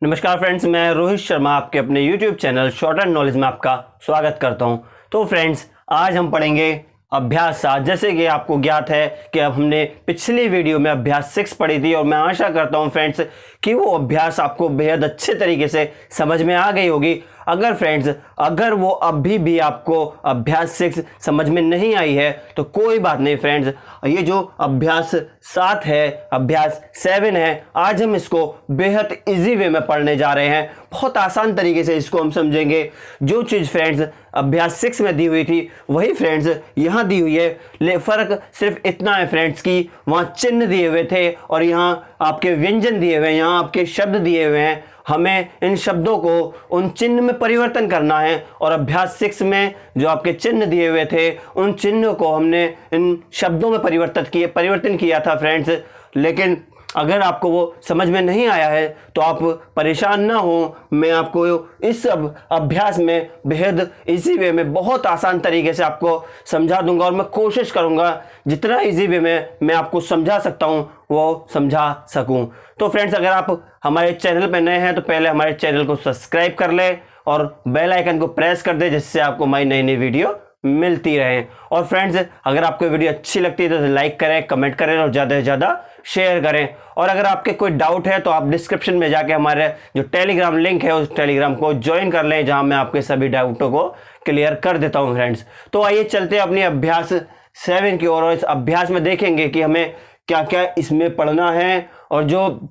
नमस्कार फ्रेंड्स, मैं रोहित शर्मा आपके अपने YouTube channel short and knowledge में आपका स्वागत करता हूं। तो फ्रेंड्स, आज हम पढ़ेंगे अभ्यास 7। जैसे कि आपको ज्ञात है कि अब हमने पिछली वीडियो में अभ्यास 6 पढ़ी थी और मैं आशा करता हूं फ्रेंड्स कि वो अभ्यास आपको बेहद अच्छे तरीके से समझ में आ गई होगी। अगर वो अभी भी आपको अभ्यास 6 समझ में नहीं आई है तो कोई बात नहीं फ्रेंड्स, ये जो अभ्यास 7 है, अभ्यास 7 है, आज हम इसको बेहद इजी वे में पढ़ने जा रहे हैं। बहुत आसान तरीके से इसको हम समझेंगे। जो चीज़ फ्रेंड्स अभ्यास 6 में दी हुई थी वही फ्रेंड्स यहाँ दी हुई है। फर्क सिर्फ इतना है फ्रेंड्स कि वहाँ चिन्ह दिए हुए थे और यहाँ आपके व्यंजन दिए हुए हैं, यहाँ आपके शब्द दिए हुए हैं। हमें इन शब्दों को उन चिन्ह में परिवर्तन करना है और अभ्यास 6 में जो आपके चिन्ह दिए हुए थे उन चिन्हों को हमने इन शब्दों में परिवर्तन किया था फ्रेंड्स। लेकिन अगर आपको वो समझ में नहीं आया है तो आप परेशान ना हो, मैं आपको इस अभ्यास में बेहद इजी वे में बहुत आसान तरीके से आपको समझा दूंगा और मैं कोशिश करूंगा जितना इजी वे में मैं आपको समझा सकता हूं वो समझा सकूं। तो फ्रेंड्स, अगर आप हमारे चैनल पर नए हैं तो पहले हमारे चैनल को सब्सक्राइब कर लें और बेल आइकन को प्रेस कर दें, जिससे आपको हमारी नई नई वीडियो मिलती रहे। और फ्रेंड्स, अगर आपको वीडियो अच्छी लगती है तो लाइक करें, कमेंट करें और ज़्यादा से ज़्यादा शेयर करें। और अगर आपके कोई डाउट है तो आप डिस्क्रिप्शन में जाके हमारे जो टेलीग्राम लिंक है उस टेलीग्राम को ज्वाइन कर लें, जहां मैं आपके सभी डाउटों को क्लियर कर देता हूं फ्रेंड्स। तो आइए चलते हैं अपनी अभ्यास 7 की ओर और इस अभ्यास में देखेंगे कि हमें क्या क्या इसमें पढ़ना है। और जो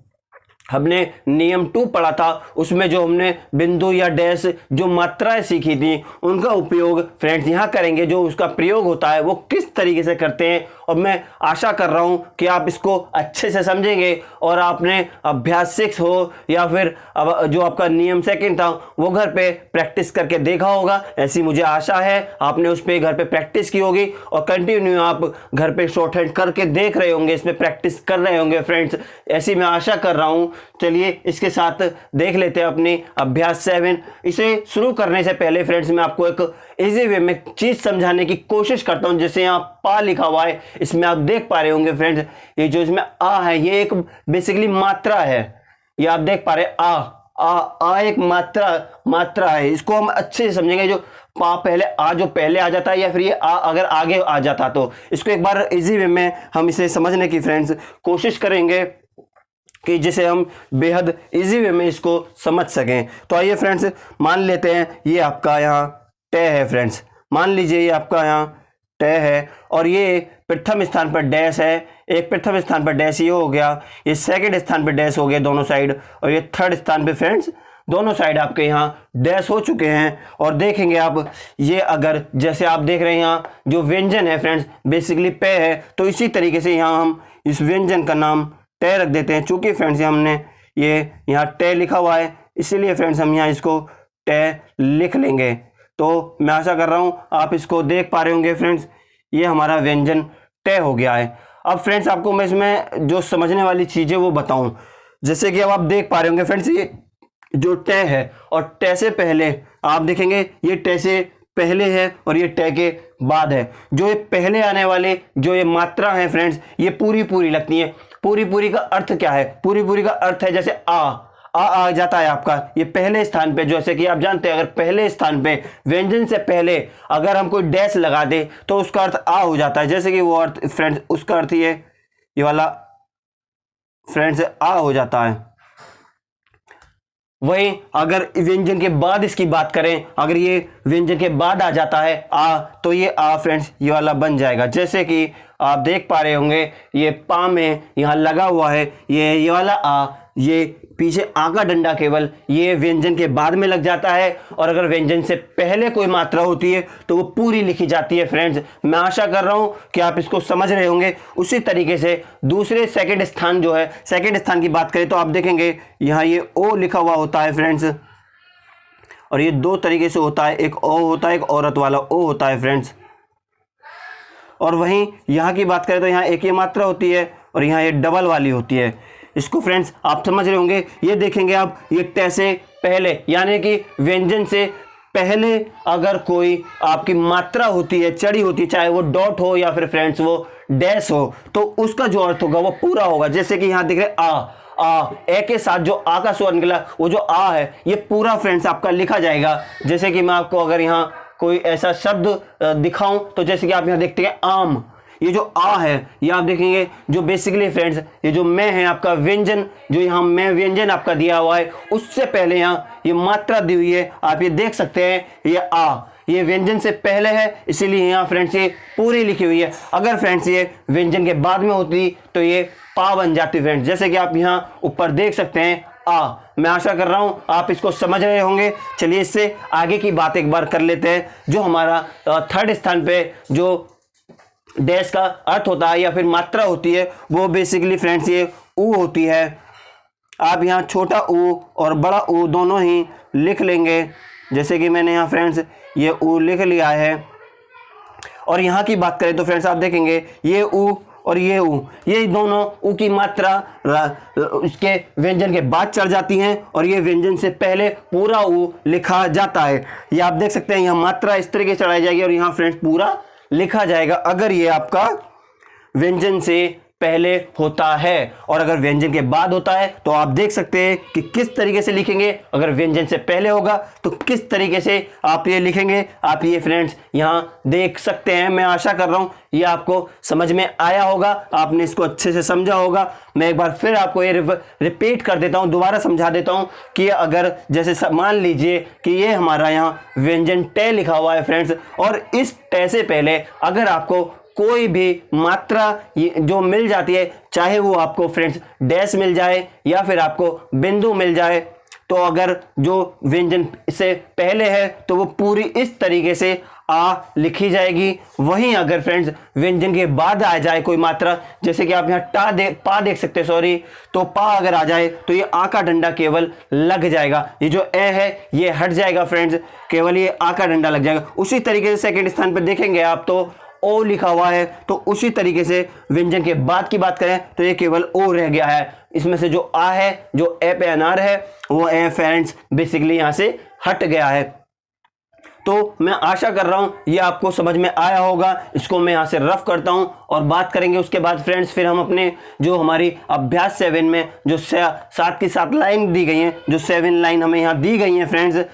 हमने नियम 2 पढ़ा था उसमें जो हमने बिंदु या डैश जो मात्राएं सीखी थी उनका उपयोग फ्रेंड्स यहाँ करेंगे। जो उसका प्रयोग होता है वो किस तरीके से करते हैं, और मैं आशा कर रहा हूँ कि आप इसको अच्छे से समझेंगे और आपने अभ्यास 6 हो या फिर जो आपका नियम 2 था वो घर पे प्रैक्टिस करके देखा होगा। ऐसी मुझे आशा है आपने उस पर घर पे प्रैक्टिस की होगी और कंटिन्यू आप घर पे शॉर्ट हैंड करके देख रहे होंगे, इस पर प्रैक्टिस कर रहे होंगे फ्रेंड्स, ऐसी मैं आशा कर रहा हूँ। चलिए इसके साथ देख लेते हैं अपनी अभ्यास 7। इसे शुरू करने से पहले फ्रेंड्स मैं आपको एक इजी वे में चीज समझाने की कोशिश करता हूं। जैसे यहाँ पा लिखा हुआ है, इसमें आप देख पा रहे होंगे फ्रेंड्स, ये जो इसमें आ है ये एक बेसिकली मात्रा है। ये आप देख पा रहे आ एक मात्रा है। इसको हम अच्छे से समझेंगे। जो पा पहले जो पहले आ जाता है या फिर ये आ अगर आगे आ जाता तो इसको एक बार इजी वे में हम इसे समझने की फ्रेंड्स कोशिश करेंगे कि जिसे हम बेहद इजी वे में इसको समझ सकें। तो आइए फ्रेंड्स, मान लेते हैं ये आपका यहाँ टे है फ्रेंड्स। मान लीजिए ये आपका यहाँ टे है और ये प्रथम स्थान पर डैश है। एक प्रथम स्थान पर डैश ये हो गया, ये सेकंड स्थान पर डैश हो गया दोनों साइड, और ये थर्ड स्थान पे फ्रेंड्स दोनों साइड आपके यहाँ डैश हो चुके हैं। और देखेंगे आप ये अगर जैसे आप देख रहे हैं यहाँ जो व्यंजन है फ्रेंड्स बेसिकली पे है, तो इसी तरीके से यहाँ हम इस व्यंजन का नाम टे रख देते हैं। चूंकि फ्रेंड्स हमने ये यहाँ टे लिखा हुआ है इसीलिए फ्रेंड्स हम यहाँ इसको टे लिख लेंगे। तो मैं आशा कर रहा हूँ आप इसको देख पा रहे होंगे फ्रेंड्स, ये हमारा व्यंजन टे हो गया है। अब फ्रेंड्स आपको मैं इसमें जो समझने वाली चीज़ें वो बताऊं। जैसे कि अब आप देख पा रहे होंगे फ्रेंड्स ये जो टे है और टे से पहले आप देखेंगे ये टे से पहले है और ये टे के बाद है। जो ये पहले आने वाले जो ये मात्रा है फ्रेंड्स ये पूरी लगती है। पूरी का अर्थ क्या है? पूरी का अर्थ है जैसे आ जाता है आपका ये पहले स्थान पे। जैसे कि आप जानते हैं अगर पहले स्थान पे व्यंजन से पहले अगर हम कोई डैश लगा दे तो उसका अर्थ आ हो जाता है। जैसे कि वो अर्थ फ्रेंड्स उसका अर्थ ये वाला फ्रेंड्स आ हो जाता है। वहीं अगर व्यंजन के बाद इसकी बात करें, अगर ये व्यंजन के बाद आ जाता है आ तो ये आ फ्रेंड्स ये वाला बन जाएगा। जैसे कि आप देख पा रहे होंगे ये पा में यहाँ लगा हुआ है ये वाला आ, ये पीछे आ का डंडा केवल ये व्यंजन के बाद में लग जाता है। और अगर व्यंजन से पहले कोई मात्रा होती है तो वो पूरी लिखी जाती है फ्रेंड्स। मैं आशा कर रहा हूँ कि आप इसको समझ रहे होंगे। उसी तरीके से दूसरे सेकंड स्थान जो है, सेकंड स्थान की बात करें तो आप देखेंगे यहाँ ये ओ लिखा हुआ होता है फ्रेंड्स, और ये दो तरीके से होता है, एक ओ होता है एक औरत वाला ओ होता है फ्रेंड्स। और वहीं यहाँ की बात करें तो यहाँ एक ये मात्रा होती है और यहाँ ये डबल वाली होती है। इसको फ्रेंड्स आप समझ रहे होंगे। ये देखेंगे आप ये टे से पहले यानी कि व्यंजन से पहले अगर कोई आपकी मात्रा होती है, चढ़ी होती है, चाहे वो डॉट हो या फिर फ्रेंड्स वो डैश हो, तो उसका जो अर्थ होगा वो पूरा होगा। जैसे कि यहाँ देख रहे आ, ए के साथ जो आ का स्वर निकला वो जो आ है ये पूरा फ्रेंड्स आपका लिखा जाएगा। जैसे कि मैं आपको अगर यहाँ कोई ऐसा शब्द दिखाऊं तो जैसे कि आप यहाँ देखते हैं आम, ये जो आ है ये आप देखेंगे जो बेसिकली फ्रेंड्स ये जो मैं है आपका व्यंजन, जो यहाँ मैं व्यंजन आपका दिया हुआ है उससे पहले यहाँ ये मात्रा दी हुई है, आप ये देख सकते हैं ये आ, ये व्यंजन से पहले है इसीलिए यहाँ फ्रेंड्स ये पूरी लिखी हुई है। अगर फ्रेंड्स ये व्यंजन के बाद में होती तो ये पा बन जाती फ्रेंड्स, जैसे कि आप यहाँ ऊपर देख सकते हैं आ। मैं आशा कर रहा हूं आप इसको समझ रहे होंगे। चलिए इससे आगे की बात एक बार कर लेते हैं। जो हमारा थर्ड स्थान पे जो डैश का अर्थ होता है या फिर मात्रा होती है वो बेसिकली फ्रेंड्स ये ऊ होती है। आप यहाँ छोटा ऊ और बड़ा ऊ दोनों ही लिख लेंगे, जैसे कि मैंने यहाँ फ्रेंड्स ये ऊ लिख लिया है। और यहाँ की बात करें तो फ्रेंड्स आप देखेंगे ये ऊ और ये दोनों ऊ की मात्रा इसके व्यंजन के बाद चढ़ जाती हैं और ये व्यंजन से पहले पूरा ऊ लिखा जाता है। ये आप देख सकते हैं यहाँ मात्रा इस तरीके से चढ़ाई जाएगी और यहाँ फ्रेंड्स पूरा लिखा जाएगा अगर ये आपका व्यंजन से पहले होता है। और अगर व्यंजन के बाद होता है तो आप देख सकते हैं कि किस तरीके से लिखेंगे। अगर व्यंजन से पहले होगा तो किस तरीके से आप ये लिखेंगे, आप ये फ्रेंड्स यहाँ देख सकते हैं। मैं आशा कर रहा हूँ ये आपको समझ में आया होगा, आपने इसको अच्छे से समझा होगा। मैं एक बार फिर आपको ये रिपीट कर देता हूँ, दोबारा समझा देता हूँ कि अगर जैसे मान लीजिए कि ये हमारा यहाँ व्यंजन टे लिखा हुआ है फ्रेंड्स, और इस टे से पहले अगर आपको कोई भी मात्रा जो मिल जाती है, चाहे वो आपको फ्रेंड्स डैश मिल जाए या फिर आपको बिंदु मिल जाए, तो अगर जो व्यंजन से पहले है तो वो पूरी इस तरीके से आ लिखी जाएगी। वहीं अगर फ्रेंड्स व्यंजन के बाद आ जाए कोई मात्रा, जैसे कि आप यहाँ पा देख सकते हैं, सॉरी, तो पा अगर आ जाए तो ये आ का डंडा केवल लग जाएगा। ये जो ए है ये हट जाएगा फ्रेंड्स, केवल ये आ का डंडा लग जाएगा। उसी तरीके से सेकेंड स्थान पर देखेंगे आप तो ओ लिखा हुआ है, तो उसी तरीके से व्यंजन के बाद की बात करें तो ये केवल ओ रह गया है। इसमें से जो आ है, जो ए पे अनार है, वो ए फ्रेंड्स बेसिकली यहाँ से हट गया है। तो मैं आशा कर रहा हूँ ये आपको समझ में आया होगा। इसको मैं यहाँ से रफ करता हूँ और बात करेंगे उसके बाद फ्रेंड्स। फिर हम अपने जो हमारी अभ्यास 7 में जो 7 की 7 लाइन दी गई हैं, जो 7 लाइन हमें यहाँ दी गई हैं फ्रेंड्स,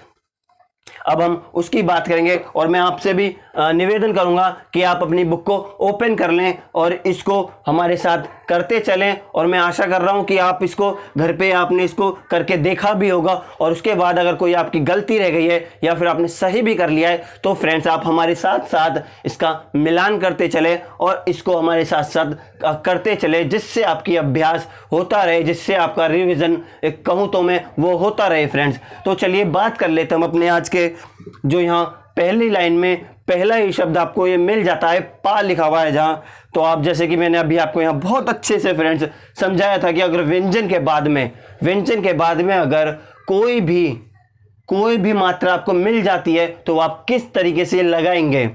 अब हम उसकी बात करेंगे। और मैं आपसे भी निवेदन करूंगा कि आप अपनी बुक को ओपन कर लें और इसको हमारे साथ करते चलें। और मैं आशा कर रहा हूं कि आप इसको घर पे आपने इसको करके देखा भी होगा, और उसके बाद अगर कोई आपकी गलती रह गई है या फिर आपने सही भी कर लिया है तो फ्रेंड्स आप हमारे साथ साथ इसका मिलान करते चले और इसको हमारे साथ साथ करते चले, जिससे आपकी अभ्यास होता रहे, जिससे आपका रिविज़न कहूँ तो मैं वो होता रहे फ्रेंड्स। तो चलिए बात कर लेते हैं हम अपने आज के जो यहाँ पहली लाइन में पहला ही शब्द आपको ये मिल जाता है, पा लिखा हुआ है जहाँ। तो आप जैसे कि मैंने अभी आपको यहाँ बहुत अच्छे से फ्रेंड्स समझाया था कि अगर व्यंजन के बाद में अगर कोई भी मात्रा आपको मिल जाती है तो आप किस तरीके से लगाएंगे।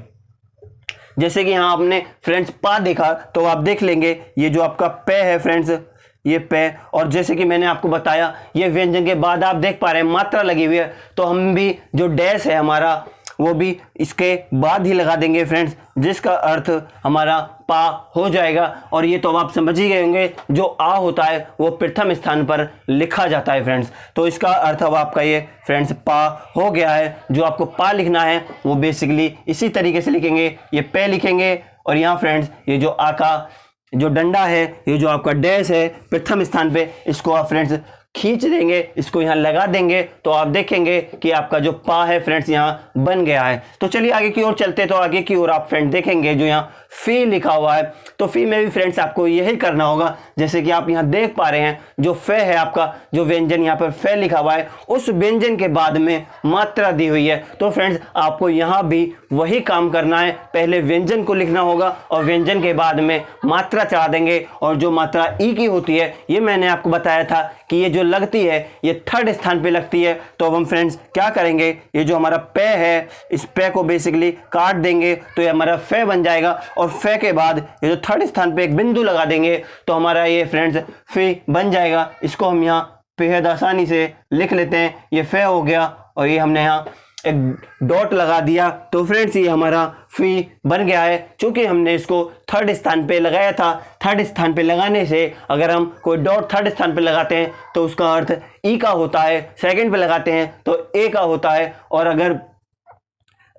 जैसे कि यहाँ आपने फ्रेंड्स पा देखा तो आप देख लेंगे ये जो आपका पे है फ्रेंड्स, ये पे, और जैसे कि मैंने आपको बताया ये व्यंजन के बाद आप देख पा रहे हैं मात्रा लगी हुई है, तो हम भी जो डैश है हमारा वो भी इसके बाद ही लगा देंगे फ्रेंड्स, जिसका अर्थ हमारा पा हो जाएगा। और ये तो आप समझ ही गए होंगे जो आ होता है वो प्रथम स्थान पर लिखा जाता है फ्रेंड्स। तो इसका अर्थ अब आपका ये फ्रेंड्स पा हो गया है। जो आपको पा लिखना है वो बेसिकली इसी तरीके से लिखेंगे, ये पे लिखेंगे और यहाँ फ्रेंड्स ये जो आ का जो डंडा है, ये जो आपका डैश है प्रथम स्थान पे, इसको आप फ्रेंड्स खींच देंगे, इसको यहाँ लगा देंगे, तो आप देखेंगे कि आपका जो पा है फ्रेंड्स यहाँ बन गया है। तो चलिए आगे की ओर चलते, तो आगे की ओर आप फ्रेंड देखेंगे जो यहाँ फी लिखा हुआ है, तो फी में भी फ्रेंड्स आपको यही करना होगा। जैसे कि आप यहाँ देख पा रहे हैं जो फे है आपका, जो व्यंजन यहाँ पर फे लिखा हुआ है, उस व्यंजन के बाद में मात्रा दी हुई है। तो फ्रेंड्स आपको यहाँ भी वही काम करना है, पहले व्यंजन को लिखना होगा और व्यंजन के बाद में मात्रा चढ़ा देंगे। और जो मात्रा ई की होती है ये मैंने आपको बताया था कि ये जो लगती है ये थर्ड स्थान पे लगती है। तो अब हम फ्रेंड्स क्या करेंगे, ये जो हमारा पे है इस पे को बेसिकली काट देंगे तो ये हमारा फे बन जाएगा, और फे के बाद ये जो थर्ड स्थान पे एक बिंदु लगा देंगे तो हमारा ये फ्रेंड्स फी बन जाएगा। इसको हम यहाँ बेहद आसानी से लिख लेते हैं, ये फे हो गया और ये हमने यहाँ एक डॉट लगा दिया तो फ्रेंड्स ये हमारा फी बन गया है। चूंकि हमने इसको थर्ड स्थान पे लगाया था, थर्ड स्थान पे लगाने से अगर हम कोई डॉट थर्ड स्थान पे लगाते हैं तो उसका अर्थ ई का होता है, सेकंड पे लगाते हैं तो ए का होता है, और अगर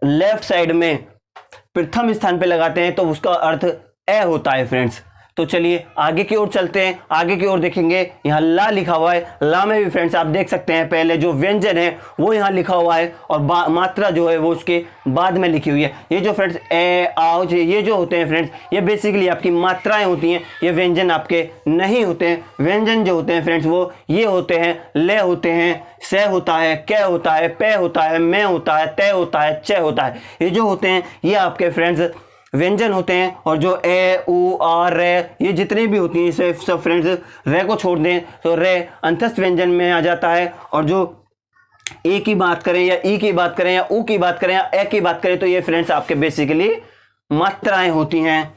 लेफ्ट साइड में प्रथम स्थान पे लगाते हैं तो उसका अर्थ ए होता है फ्रेंड्स। तो चलिए आगे की ओर चलते हैं। आगे की ओर देखेंगे, यहाँ ला लिखा हुआ है। ला में भी फ्रेंड्स आप देख सकते हैं पहले जो व्यंजन है वो यहाँ लिखा हुआ है और मात्रा जो है वो उसके बाद में लिखी हुई है। ये जो फ्रेंड्स ए आओ ये जो होते हैं फ्रेंड्स, ये बेसिकली आपकी मात्राएं होती हैं, ये व्यंजन आपके नहीं होते हैं। व्यंजन जो होते हैं फ्रेंड्स वो ये होते हैं, ले होते हैं, से होता है, कै होता है, पे होता है, में होता है, तय होता है, च होता है। ये जो होते हैं ये आपके फ्रेंड्स व्यंजन होते हैं। और जो ए उ आ रे ये जितने भी होती हैं इसे सब फ्रेंड्स रे को छोड़ दें तो रे अंतस्थ व्यंजन में आ जाता है। और जो ए की बात करें या ई की बात करें या उ की बात करें या ए की बात करें तो ये फ्रेंड्स आपके बेसिकली मात्राएं होती हैं।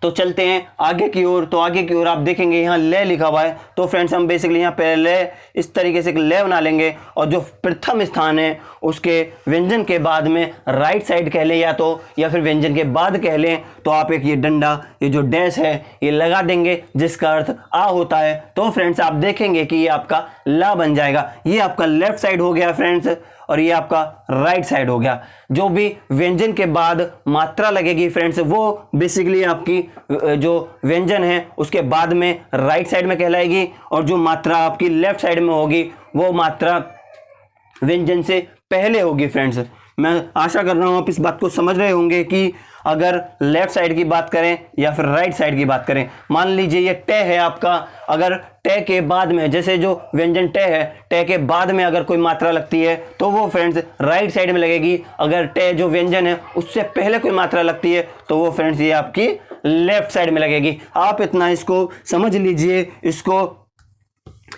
तो चलते हैं आगे की ओर। तो आगे की ओर आप देखेंगे यहाँ ले लिखा हुआ है, तो फ्रेंड्स हम बेसिकली यहाँ पे ले इस तरीके से ले बना लेंगे और जो प्रथम स्थान है उसके व्यंजन के बाद में राइट साइड कह लें या फिर व्यंजन के बाद कह लें तो आप एक ये डंडा, ये जो डैश है ये लगा देंगे जिसका अर्थ आ होता है। तो फ्रेंड्स आप देखेंगे कि ये आपका ला बन जाएगा। ये आपका लेफ्ट साइड हो गया फ्रेंड्स और ये आपका राइट साइड हो गया। जो भी व्यंजन के बाद मात्रा लगेगी फ्रेंड्स वो बेसिकली आपकी जो व्यंजन है उसके बाद में राइट साइड में कहलाएगी, और जो मात्रा आपकी लेफ्ट साइड में होगी वो मात्रा व्यंजन से पहले होगी फ्रेंड्स। मैं आशा कर रहा हूँ आप इस बात को समझ रहे होंगे कि अगर लेफ्ट साइड की बात करें या फिर राइट साइड की बात करें, मान लीजिए ये टे है आपका, अगर टे के बाद में जैसे जो व्यंजन टे है, टे के बाद में अगर कोई मात्रा लगती है तो वो फ्रेंड्स राइट साइड में लगेगी। अगर टे जो व्यंजन है उससे पहले कोई मात्रा लगती है तो वो फ्रेंड्स ये आपकी लेफ्ट साइड में लगेगी। आप इतना इसको समझ लीजिए, इसको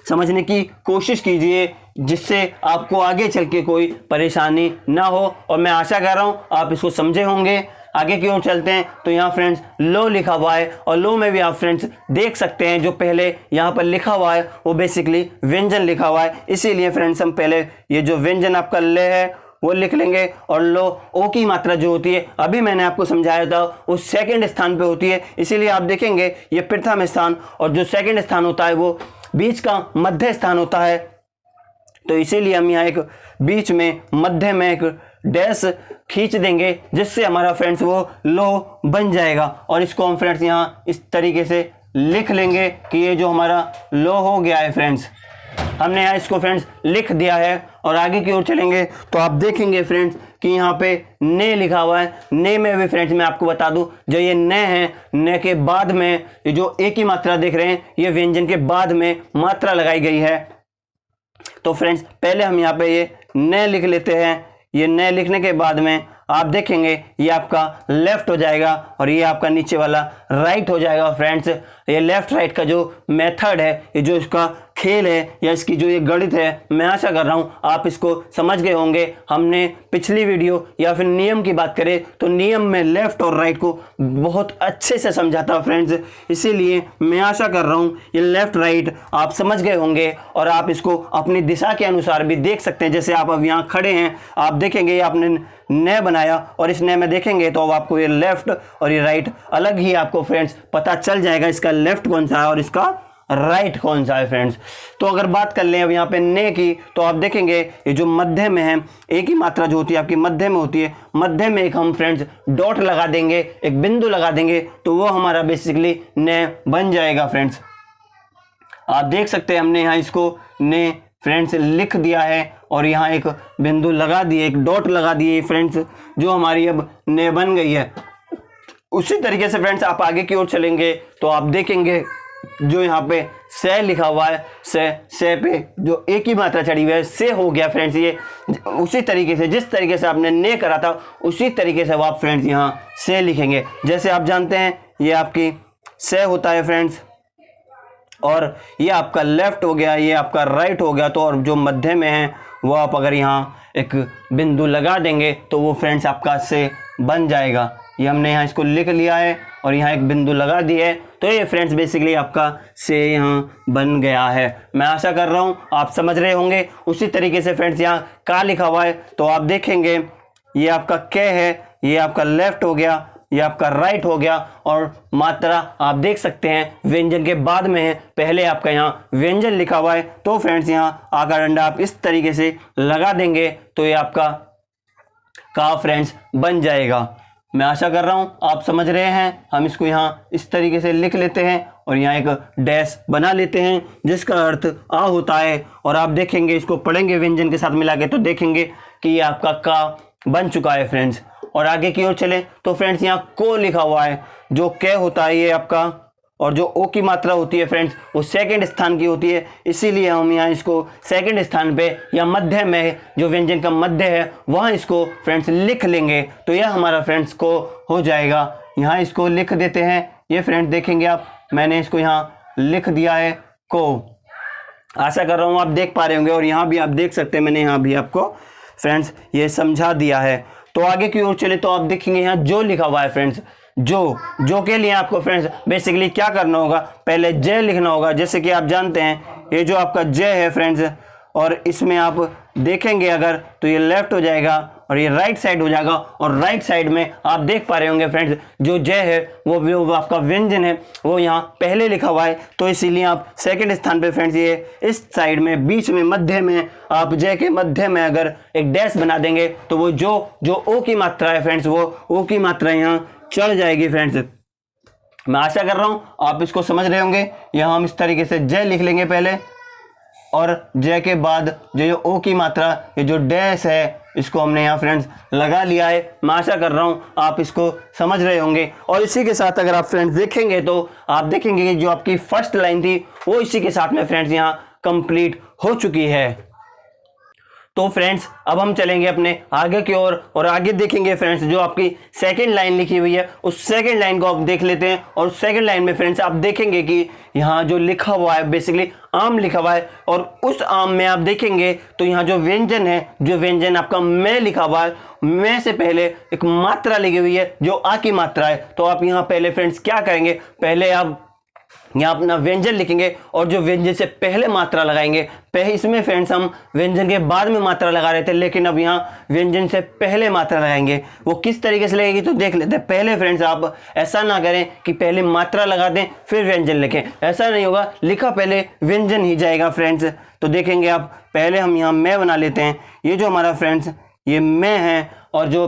समझने की कोशिश कीजिए जिससे आपको आगे चल के कोई परेशानी ना हो, और मैं आशा कर रहा हूँ आप इसको समझे होंगे। आगे की ओर चलते हैं तो यहाँ फ्रेंड्स लो लिखा हुआ है और लो में भी आप फ्रेंड्स देख सकते हैं जो पहले यहाँ पर लिखा हुआ है वो बेसिकली व्यंजन लिखा हुआ है, इसीलिए फ्रेंड्स हम पहले ये जो व्यंजन आपका ले है वो लिख लेंगे। और लो ओ की मात्रा जो होती है अभी मैंने आपको समझाया था वो सेकंड स्थान पे होती है, इसीलिए आप देखेंगे ये प्रथम स्थान और जो सेकंड स्थान होता है वो बीच का मध्य स्थान होता है। तो इसीलिए हम यहाँ एक बीच में मध्य में एक डैश खींच देंगे जिससे हमारा फ्रेंड्स वो लो बन जाएगा। और इसको हम फ्रेंड्स यहाँ इस तरीके से लिख लेंगे कि ये जो हमारा लो हो गया है फ्रेंड्स, हमने यहाँ इसको फ्रेंड्स लिख दिया है। और आगे की ओर चलेंगे तो आप देखेंगे फ्रेंड्स कि यहाँ पे ने लिखा हुआ है। ने में भी फ्रेंड्स मैं आपको बता दूं जो ये ने है, ने के बाद में ये जो ए की मात्रा देख रहे हैं ये व्यंजन के बाद में मात्रा लगाई गई है। तो फ्रेंड्स पहले हम यहाँ पे ये ने लिख लेते हैं। ये ने लिखने के बाद में आप देखेंगे ये आपका लेफ्ट हो जाएगा और ये आपका नीचे वाला राइट हो जाएगा फ्रेंड्स। ये लेफ्ट राइट का जो मेथड है, ये जो इसका खेल है या इसकी जो ये गणित है, मैं आशा कर रहा हूँ आप इसको समझ गए होंगे। हमने पिछली वीडियो या फिर नियम की बात करें तो नियम में लेफ्ट और राइट को बहुत अच्छे से समझा था फ्रेंड्स, इसीलिए मैं आशा कर रहा हूँ ये लेफ्ट राइट आप समझ गए होंगे और आप इसको अपनी दिशा के अनुसार भी देख सकते हैं। जैसे आप अब यहाँ खड़े हैं, आप देखेंगे ये आपने ने बनाया और इस ने में देखेंगे तो अब आपको ये लेफ्ट और ये राइट अलग ही आपको फ्रेंड्स पता चल जाएगा, इसका लेफ्ट कौन सा है और इसका राइट कौन सा है फ्रेंड्स। तो अगर बात कर लें अब यहाँ पे ने की तो आप देखेंगे ये जो मध्य में है, एक ही मात्रा जो होती है आपकी मध्य में होती है, मध्य में एक हम फ्रेंड्स डॉट लगा देंगे, एक बिंदु लगा देंगे तो वो हमारा बेसिकली ने बन जाएगा फ्रेंड्स। आप देख सकते हैं हमने यहाँ इसको ने फ्रेंड्स लिख दिया है और यहाँ एक बिंदु लगा दिए, एक डॉट लगा दिए फ्रेंड्स, जो हमारी अब ने बन गई है। उसी तरीके से फ्रेंड्स आप आगे की ओर चलेंगे तो आप देखेंगे जो यहाँ पे से लिखा हुआ है, से पे जो एक ही मात्रा चढ़ी हुई है से हो गया फ्रेंड्स। ये उसी तरीके से जिस तरीके से आपने ने करा था उसी तरीके से आप फ्रेंड्स यहाँ से लिखेंगे। जैसे आप जानते हैं ये आपकी से होता है फ्रेंड्स और ये आपका लेफ्ट हो गया, ये आपका राइट हो गया। तो और जो मध्य में है वो आप अगर यहाँ एक बिंदु लगा देंगे तो वो फ्रेंड्स आपका से बन जाएगा। ये हमने यहाँ इसको लिख लिया है और यहाँ एक बिंदु लगा दी है। तो ये फ्रेंड्स बेसिकली आपका से यहाँ बन गया है। मैं आशा कर रहा हूँ आप समझ रहे होंगे। उसी तरीके से फ्रेंड्स यहाँ का लिखा हुआ है तो आप देखेंगे ये आपका के है, ये आपका लेफ्ट हो गया, ये आपका राइट हो गया, और मात्रा आप देख सकते हैं व्यंजन के बाद में है, पहले आपका यहाँ व्यंजन लिखा हुआ है। तो फ्रेंड्स यहाँ आकार डंडा आप इस तरीके से लगा देंगे तो ये आपका का फ्रेंड्स बन जाएगा। मैं आशा कर रहा हूं आप समझ रहे हैं। हम इसको यहाँ इस तरीके से लिख लेते हैं और यहाँ एक डैश बना लेते हैं जिसका अर्थ आ होता है। और आप देखेंगे इसको पढ़ेंगे व्यंजन के साथ मिला के तो देखेंगे कि ये आपका का बन चुका है फ्रेंड्स। और आगे की ओर चले तो फ्रेंड्स यहाँ को लिखा हुआ है, जो के होता है ये आपका, और जो ओ की मात्रा होती है फ्रेंड्स वो सेकंड स्थान की होती है, इसीलिए हम यहाँ इसको सेकंड स्थान पे या मध्य में, जो व्यंजन का मध्य है वहाँ इसको फ्रेंड्स लिख लेंगे। तो यह हमारा फ्रेंड्स को हो जाएगा। यहाँ इसको लिख देते हैं। ये फ्रेंड्स देखेंगे आप, मैंने इसको यहाँ लिख दिया है को। आशा कर रहा हूँ आप देख पा रहे होंगे, और यहाँ भी आप देख सकते हैं मैंने यहाँ भी आपको फ्रेंड्स ये समझा दिया है। तो आगे की ओर चले तो आप देखेंगे यहाँ जो लिखा हुआ है फ्रेंड्स, जो के लिए आपको फ्रेंड्स बेसिकली क्या करना होगा, पहले जे लिखना होगा। जैसे कि आप जानते हैं ये जो आपका जे है फ्रेंड्स, और इसमें आप देखेंगे अगर तो ये लेफ्ट हो जाएगा और ये राइट साइड हो जाएगा। और राइट साइड में आप देख पा रहे होंगे फ्रेंड्स जो जे है वो आपका व्यंजन है वो यहाँ पहले लिखा हुआ है। तो इसीलिए आप सेकंड स्थान पे फ्रेंड्स ये इस साइड में बीच में मध्य में आप जे के मध्य में अगर एक डैश बना देंगे तो वो जो ओ की मात्रा है फ्रेंड्स वो ओ की मात्रा यहाँ चढ़ जाएगी फ्रेंड्स। मैं आशा कर रहा हूं आप इसको समझ रहे होंगे। यहाँ हम इस तरीके से जय लिख लेंगे पहले, और जय के बाद जो ओ की मात्रा, ये जो डैश है इसको हमने यहाँ फ्रेंड्स लगा लिया है। मैं आशा कर रहा हूँ आप इसको समझ रहे होंगे। और इसी के साथ अगर आप फ्रेंड्स देखेंगे तो आप देखेंगे कि जो आपकी फर्स्ट लाइन थी वो इसी के साथ में फ्रेंड्स यहाँ कंप्लीट हो चुकी है। तो फ्रेंड्स अब हम चलेंगे अपने आगे की ओर, और आगे देखेंगे फ्रेंड्स जो आपकी सेकंड लाइन लिखी हुई है उस सेकंड लाइन को आप देख लेते हैं। और सेकंड लाइन में फ्रेंड्स आप देखेंगे कि यहाँ जो लिखा हुआ है बेसिकली आम लिखा हुआ है, और उस आम में आप देखेंगे तो यहाँ जो व्यंजन है, जो व्यंजन आपका मैं लिखा हुआ है, मैं से पहले एक मात्रा लिखी हुई है जो आ की मात्रा है। तो आप यहाँ पहले फ्रेंड्स क्या करेंगे, पहले आप यहाँ अपना व्यंजन लिखेंगे और जो व्यंजन से पहले मात्रा लगाएंगे। पहले इसमें फ्रेंड्स हम व्यंजन के बाद में मात्रा लगा रहे थे, लेकिन अब यहाँ व्यंजन से पहले मात्रा लगाएंगे। वो किस तरीके से लगेगी तो देख लेते हैं। पहले फ्रेंड्स आप ऐसा ना करें कि पहले मात्रा लगा दें फिर व्यंजन लिखें, ऐसा नहीं होगा, लिखा पहले व्यंजन ही जाएगा फ्रेंड्स। तो देखेंगे आप, पहले हम यहाँ मैं बना लेते हैं। ये जो हमारा फ्रेंड्स ये मैं है, और जो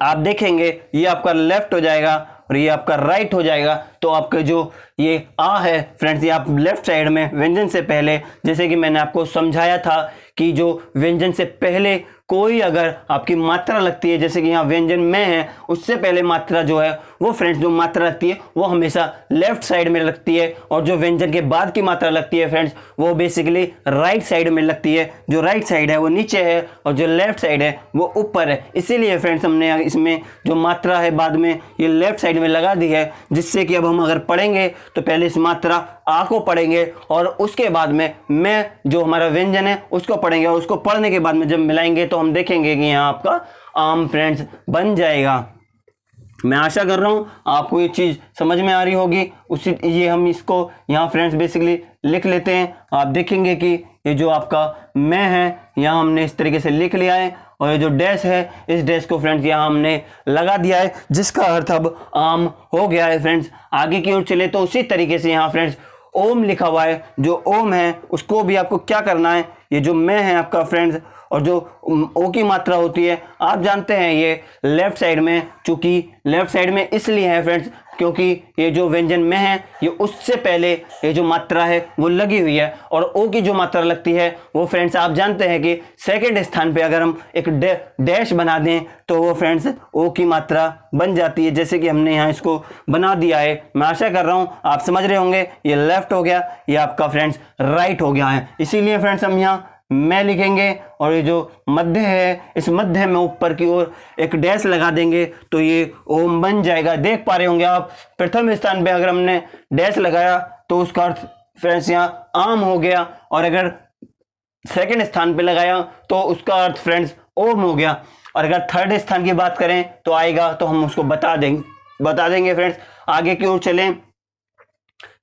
आप देखेंगे ये आपका लेफ्ट हो जाएगा और ये आपका राइट हो जाएगा। तो आपका जो ये आ है फ्रेंड्स, ये आप लेफ्ट साइड में व्यंजन से पहले, जैसे कि मैंने आपको समझाया था कि जो व्यंजन से पहले कोई अगर आपकी मात्रा लगती है, जैसे कि यहाँ व्यंजन में है उससे पहले मात्रा जो है वो फ्रेंड्स जो मात्रा लगती है वो हमेशा लेफ्ट साइड में लगती है, और जो व्यंजन के बाद की मात्रा लगती है फ्रेंड्स वो बेसिकली राइट साइड में लगती है। जो राइट साइड है वो नीचे है और जो लेफ्ट साइड है वो ऊपर है। इसीलिए फ्रेंड्स हमने इसमें जो मात्रा है बाद में ये लेफ्ट साइड में लगा दी है, जिससे कि अब हम अगर पढ़ेंगे तो पहले इस मात्रा आ को पढ़ेंगे और उसके बाद में मैं जो हमारा व्यंजन है उसको पढ़ेंगे, और उसको पढ़ने के बाद में जब मिलाएंगे तो हम देखेंगे कि यहाँ आपका आम फ्रेंड्स बन जाएगा। मैं आशा कर रहा हूँ आपको ये चीज़ समझ में आ रही होगी। उसी ये हम इसको यहाँ फ्रेंड्स बेसिकली लिख लेते हैं। आप देखेंगे कि ये जो आपका मैं है यहाँ हमने इस तरीके से लिख लिया है, और ये जो डैश है इस डैश को फ्रेंड्स यहाँ हमने लगा दिया है, जिसका अर्थ अब आम हो गया है फ्रेंड्स। आगे की ओर चले तो उसी तरीके से यहाँ फ्रेंड्स ओम लिखा हुआ है। जो ओम है उसको भी आपको क्या करना है, ये जो मैं है आपका फ्रेंड्स और जो ओ की मात्रा होती है आप जानते हैं ये लेफ्ट साइड में, चूंकि लेफ्ट साइड में इसलिए है फ्रेंड्स क्योंकि ये जो व्यंजन में है ये उससे पहले ये जो मात्रा है वो लगी हुई है, और ओ की जो मात्रा लगती है वो फ्रेंड्स आप जानते हैं कि सेकंड स्थान पे अगर हम एक डैश बना दें तो वो फ्रेंड्स ओ की मात्रा बन जाती है, जैसे कि हमने यहाँ इसको बना दिया है। मैं आशा कर रहा हूँ आप समझ रहे होंगे। ये लेफ्ट हो गया, ये आपका फ्रेंड्स राइट हो गया है। इसीलिए फ्रेंड्स हम यहाँ मैं लिखेंगे और ये जो मध्य है इस मध्य में ऊपर की ओर एक डैश लगा देंगे तो ये ओम बन जाएगा। देख पा रहे होंगे आप, प्रथम स्थान पे अगर हमने डैश लगाया तो उसका अर्थ फ्रेंड्स यहाँ आम हो गया, और अगर सेकंड स्थान पे लगाया तो उसका अर्थ फ्रेंड्स ओम हो गया, और अगर थर्ड स्थान की बात करें तो आएगा तो हम उसको बता देंगे। बता देंगे फ्रेंड्स। आगे की ओर चलें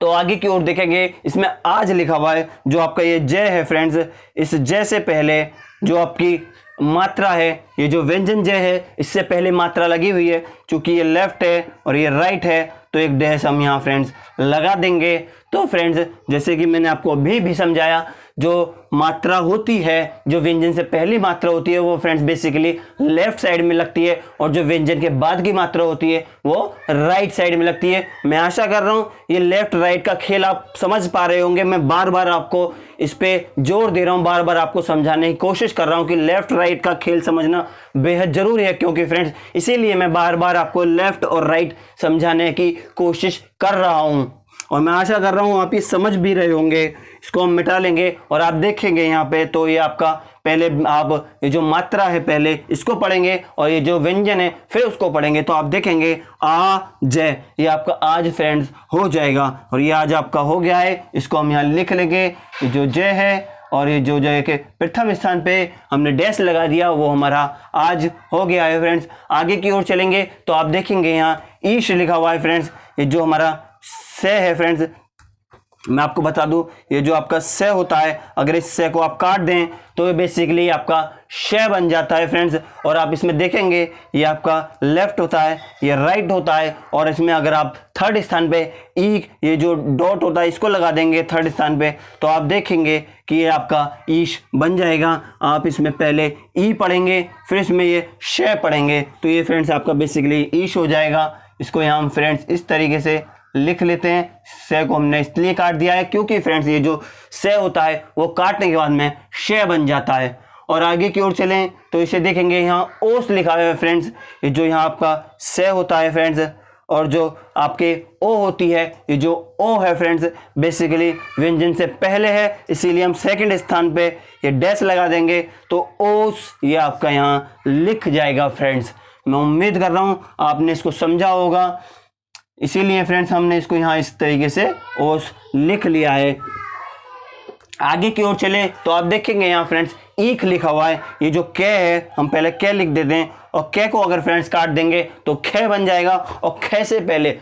तो आगे की ओर देखेंगे, इसमें आज लिखा हुआ है जो आपका ये जय है फ्रेंड्स, इस जय से पहले जो आपकी मात्रा है, ये जो व्यंजन जय है इससे पहले मात्रा लगी हुई है, क्योंकि ये लेफ्ट है और ये राइट है तो एक डैश हम यहाँ फ्रेंड्स लगा देंगे। तो फ्रेंड्स जैसे कि मैंने आपको अभी भी समझाया, जो मात्रा होती है, जो व्यंजन से पहली मात्रा होती है वो फ्रेंड्स बेसिकली लेफ्ट साइड में लगती है, और जो व्यंजन के बाद की मात्रा होती है वो राइट साइड में लगती है। मैं आशा कर रहा हूँ ये लेफ्ट राइट का खेल आप समझ पा रहे होंगे। मैं बार बार आपको इस पे जोर दे रहा हूँ, बार बार आपको समझाने की कोशिश कर रहा हूँ कि लेफ्ट राइट का खेल समझना बेहद जरूरी है, क्योंकि फ्रेंड्स इसीलिए मैं बार बार आपको लेफ्ट और राइट समझाने की कोशिश कर रहा हूँ, और मैं आशा कर रहा हूँ आप ये समझ भी रहे होंगे। इसको हम मिटा लेंगे और आप देखेंगे यहाँ पे, तो ये आपका पहले आप ये जो मात्रा है पहले इसको पढ़ेंगे और ये जो व्यंजन है फिर उसको पढ़ेंगे, तो आप देखेंगे आ जय, ये आपका आज फ्रेंड्स हो जाएगा, और ये आज आपका हो गया है। इसको हम यहाँ लिख लेंगे, ये जो जय है और ये जो जय के प्रथम स्थान पे हमने डैश लगा दिया वो हमारा आज हो गया है फ्रेंड्स। आगे की ओर चलेंगे तो आप देखेंगे यहाँ ईश लिखा हुआ है फ्रेंड्स, ये जो हमारा से है फ्रेंड्स, मैं आपको बता दूं ये जो आपका से होता है, अगर इस से को आप काट दें तो ये बेसिकली आपका शे बन जाता है फ्रेंड्स। और आप इसमें देखेंगे ये आपका लेफ्ट होता है, ये राइट होता है, और इसमें अगर आप थर्ड स्थान पे ई, ये जो डॉट होता है इसको लगा देंगे थर्ड स्थान पे, तो आप देखेंगे कि ये आपका ईश बन जाएगा। आप इसमें पहले ई पढ़ेंगे फिर इसमें ये शे पढ़ेंगे, तो ये फ्रेंड्स आपका बेसिकली ईश हो जाएगा। इसको यहाँ हम फ्रेंड्स इस तरीके से लिख लेते हैं। से को हमने इसलिए काट दिया है क्योंकि फ्रेंड्स ये जो से होता है वो काटने के बाद में शे बन जाता है। और आगे की ओर चलें तो इसे देखेंगे यहाँ ओस लिखा हुआ है फ्रेंड्स, ये जो यहाँ आपका से होता है फ्रेंड्स, और जो आपके ओ होती है, ये जो ओ है फ्रेंड्स बेसिकली व्यंजन से पहले है, इसीलिए हम सेकंड स्थान पे ये डैश लगा देंगे, तो ओस ये आपका यहाँ लिख जाएगा फ्रेंड्स। मैं उम्मीद कर रहा हूँ आपने इसको समझा होगा, इसीलिए फ्रेंड्स हमने इसको यहाँ इस तरीके से ओस लिख लिया है। आगे की ओर चले तो आप देखेंगे यहाँ फ्रेंड्स ईख लिखा हुआ है, ये जो कै है हम पहले कै लिख देते हैं, और कै को अगर फ्रेंड्स काट देंगे तो खे बन जाएगा, और खे से पहले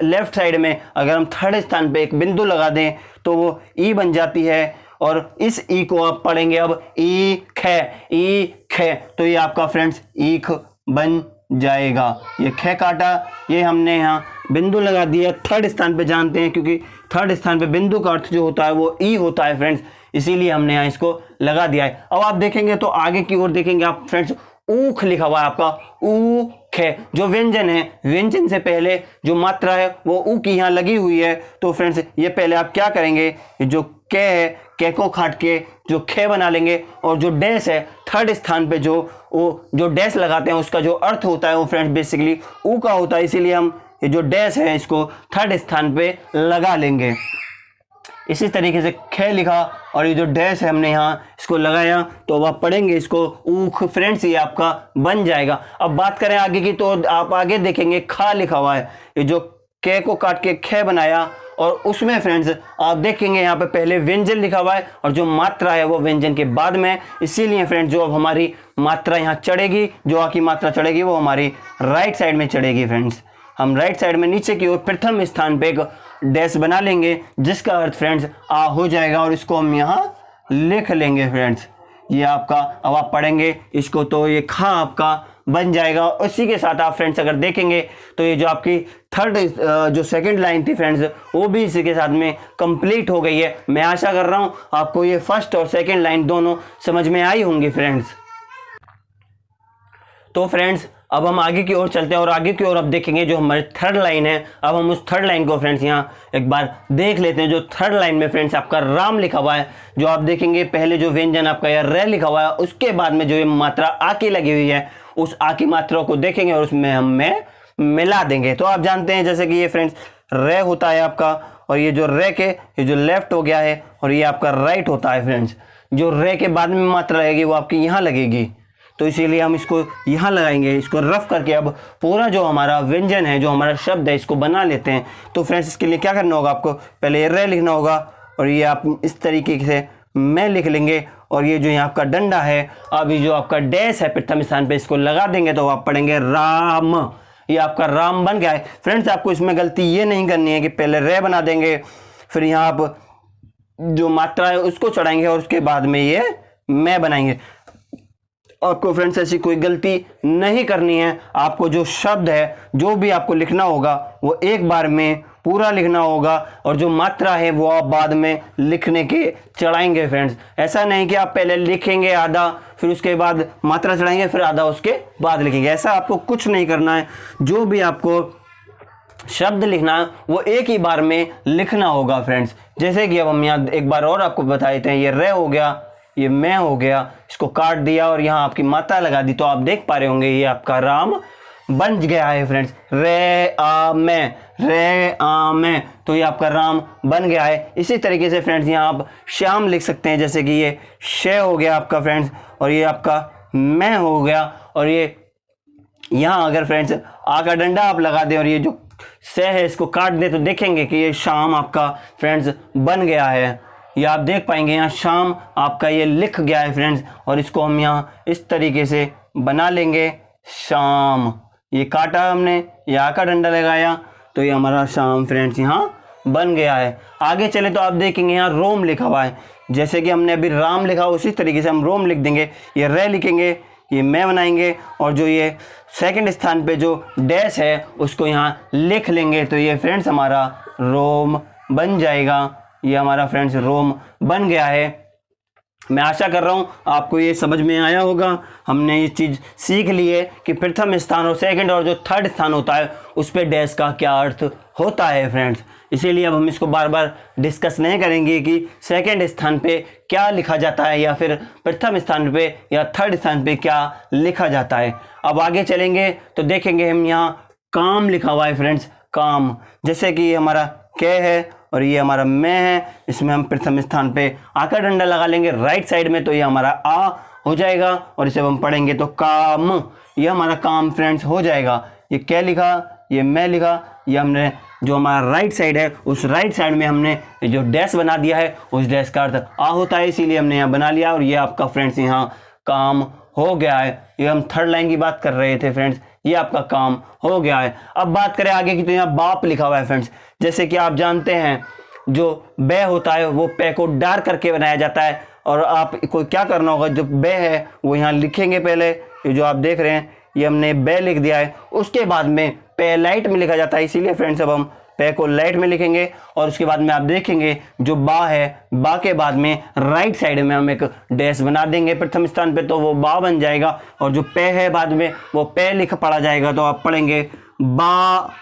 लेफ्ट साइड में अगर हम थर्ड स्थान पे एक बिंदु लगा दें तो वो ई बन जाती है, और इस ई को आप पढ़ेंगे अब ई खे, तो ये आपका फ्रेंड्स ईख बन जाएगा। ये खे काटा, ये हमने यहाँ बिंदु लगा दिया थर्ड स्थान पे, जानते हैं क्योंकि थर्ड स्थान पे बिंदु का अर्थ जो होता है वो ई होता है फ्रेंड्स, इसीलिए हमने यहाँ इसको लगा दिया है। अब आप देखेंगे तो आगे की ओर देखेंगे आप फ्रेंड्स ऊख लिखा हुआ है आपका, ऊ खे, जो व्यंजन है, व्यंजन से पहले जो मात्रा है वो ऊ की यहाँ लगी हुई है, तो फ्रेंड्स ये पहले आप क्या करेंगे, ये जो कै है कै को काट के जो खे बना लेंगे, और जो डैश है थर्ड स्थान पे जो डैश लगाते हैं उसका जो अर्थ होता है वो फ्रेंड्स बेसिकली ऊ का होता है, इसीलिए हम ये जो डैश है इसको थर्ड स्थान पे लगा लेंगे। इसी तरीके से खे लिखा और ये जो डैश है हमने यहाँ इसको लगाया, तो अब आप पढ़ेंगे इसको ऊख फ्रेंड्स, ये आपका बन जाएगा। अब बात करें आगे की तो आप आगे देखेंगे खा लिखा हुआ है, ये जो कै को काट के खे बनाया, और उसमें फ्रेंड्स आप देखेंगे यहाँ पे पहले व्यंजन लिखा हुआ है और जो मात्रा है वो व्यंजन के बाद में, इसीलिए फ्रेंड्स जो अब हमारी मात्रा यहाँ चढ़ेगी, जो आ की मात्रा चढ़ेगी वो हमारी राइट साइड में चढ़ेगी फ्रेंड्स। हम राइट साइड में नीचे की ओर प्रथम स्थान पे एक डैश बना लेंगे जिसका अर्थ फ्रेंड्स आ हो जाएगा, और इसको हम यहाँ लिख लेंगे फ्रेंड्स। ये आपका अब आप पढ़ेंगे इसको तो ये खा आपका बन जाएगा। उसी के साथ आप फ्रेंड्स अगर देखेंगे तो ये जो आपकी थर्ड जो सेकंड लाइन थी फ्रेंड्स वो भी इसी के साथ में कंप्लीट हो गई है। मैं आशा कर रहा हूँ आपको ये फर्स्ट और सेकंड लाइन दोनों समझ में आई होंगी फ्रेंड्स। तो फ्रेंड्स अब हम आगे की ओर चलते हैं और आगे की ओर अब देखेंगे जो हमारी थर्ड लाइन है। अब हम उस थर्ड लाइन को फ्रेंड्स यहाँ एक बार देख लेते हैं। जो थर्ड लाइन में फ्रेंड्स आपका राम लिखा हुआ है, जो आप देखेंगे पहले जो व्यंजन आपका यह रे लिखा हुआ है, उसके बाद में जो ये मात्रा आ की लगी हुई है उस आ की मात्रा को देखेंगे और उसमें हम मिला देंगे। तो आप जानते हैं जैसे कि ये फ्रेंड्स रे होता है आपका, और ये जो रे के ये जो लेफ्ट हो गया है और ये आपका राइट होता है फ्रेंड्स। जो रे के बाद में मात्रा रहेगी वो आपकी यहाँ लगेगी, तो इसीलिए हम इसको यहाँ लगाएंगे। इसको रफ करके अब पूरा जो हमारा व्यंजन है, जो हमारा शब्द है, इसको बना लेते हैं। तो फ्रेंड्स इसके लिए क्या करना होगा, आपको पहले रे लिखना होगा और ये आप इस तरीके से मैं लिख लेंगे, और ये जो यहाँ आपका डंडा है, अब ये जो आपका डैश है प्रथम स्थान पे इसको लगा देंगे, तो आप पढ़ेंगे राम। ये आपका राम बन गया है। फ्रेंड्स आपको इसमें गलती ये नहीं करनी है कि पहले रे बना देंगे, फिर यहाँ आप जो मात्रा है उसको चढ़ाएंगे और उसके बाद में ये मैं बनाएंगे। आपको फ्रेंड्स ऐसी कोई गलती नहीं करनी है। आपको जो शब्द है, जो भी आपको लिखना होगा वो एक बार में पूरा लिखना होगा, और जो मात्रा है वो आप बाद में लिखने के चढ़ाएंगे। फ्रेंड्स ऐसा नहीं कि आप पहले लिखेंगे आधा, फिर उसके बाद मात्रा चढ़ाएंगे, फिर आधा उसके बाद लिखेंगे। ऐसा आपको कुछ नहीं करना है। जो भी आपको शब्द लिखना है वो एक ही बार में लिखना होगा। फ्रेंड्स जैसे कि अब हम यहाँ एक बार और आपको बता देते हैं। ये रे हो गया, ये मैं हो गया, इसको काट दिया और यहाँ आपकी मात्रा लगा दी, तो आप देख पा रहे होंगे ये आपका राम बन गया है। फ्रेंड्स रे आ मैं, रे आ मैं, तो ये आपका राम बन गया है। इसी तरीके से फ्रेंड्स यहाँ आप श्याम लिख सकते हैं, जैसे कि ये शे हो गया आपका फ्रेंड्स, और ये आपका मैं हो गया, और ये यहाँ अगर फ्रेंड्स आ का डंडा आप लगा दें और ये जो से है इसको काट दें, तो देखेंगे कि ये शाम आपका फ्रेंड्स बन गया है। ये आप देख पाएंगे यहाँ शाम आपका ये लिख गया है फ्रेंड्स, और इसको हम यहाँ इस तरीके से बना लेंगे शाम। ये काटा हमने, ये आ का डंडा लगाया, तो ये हमारा शाम फ्रेंड्स यहाँ बन गया है। आगे चले तो आप देखेंगे यहाँ रोम लिखा हुआ है। जैसे कि हमने अभी राम लिखा, उसी तरीके से हम रोम लिख देंगे। ये रे लिखेंगे, ये मैं बनाएंगे, और जो ये सेकंड स्थान पे जो डैश है उसको यहाँ लिख लेंगे, तो ये फ्रेंड्स हमारा रोम बन जाएगा। ये हमारा फ्रेंड्स रोम बन गया है। मैं आशा कर रहा हूँ आपको ये समझ में आया होगा। हमने ये चीज़ सीख ली है कि प्रथम स्थान और सेकंड और जो थर्ड स्थान होता है उस पर डैश का क्या अर्थ होता है फ्रेंड्स। इसीलिए अब हम इसको बार बार डिस्कस नहीं करेंगे कि सेकंड स्थान पे क्या लिखा जाता है, या फिर प्रथम स्थान पे या थर्ड स्थान पे क्या लिखा जाता है। अब आगे चलेंगे तो देखेंगे हम यहाँ काम लिखा हुआ है फ्रेंड्स, काम। जैसे कि हमारा कै है और ये हमारा मैं है, इसमें हम प्रथम स्थान पे आ का डंडा लगा लेंगे राइट साइड में, तो ये हमारा आ हो जाएगा, और इसे हम पढ़ेंगे तो काम, ये हमारा काम फ्रेंड्स हो जाएगा। ये क्या लिखा, ये मैं लिखा, ये हमने जो हमारा राइट साइड है उस राइट साइड में हमने जो डैश बना दिया है, उस डैश का अर्थ आ होता है, इसीलिए हमने यहाँ बना लिया, और ये आपका फ्रेंड्स यहाँ काम हो गया है। ये हम थर्ड लाइन की बात कर रहे थे फ्रेंड्स, ये आपका काम हो गया है। अब बात करें आगे की, तो यहाँ बाप लिखा हुआ है फ्रेंड्स। जैसे कि आप जानते हैं जो बे होता है वो पे को डार्क करके बनाया जाता है, और आपको क्या करना होगा, जो बे है वो यहाँ लिखेंगे पहले। ये जो आप देख रहे हैं ये हमने बे लिख दिया है, उसके बाद में पे लाइट में लिखा जाता है, इसीलिए फ्रेंड्स अब हम पे को लाइट में लिखेंगे, और उसके बाद में आप देखेंगे जो बा है, बा के बाद में राइट साइड में हम एक डैश बना देंगे प्रथम स्थान पे, तो वो बा बन जाएगा, और जो पे है बाद में वो पे लिख पढ़ा जाएगा, तो आप पढ़ेंगे बा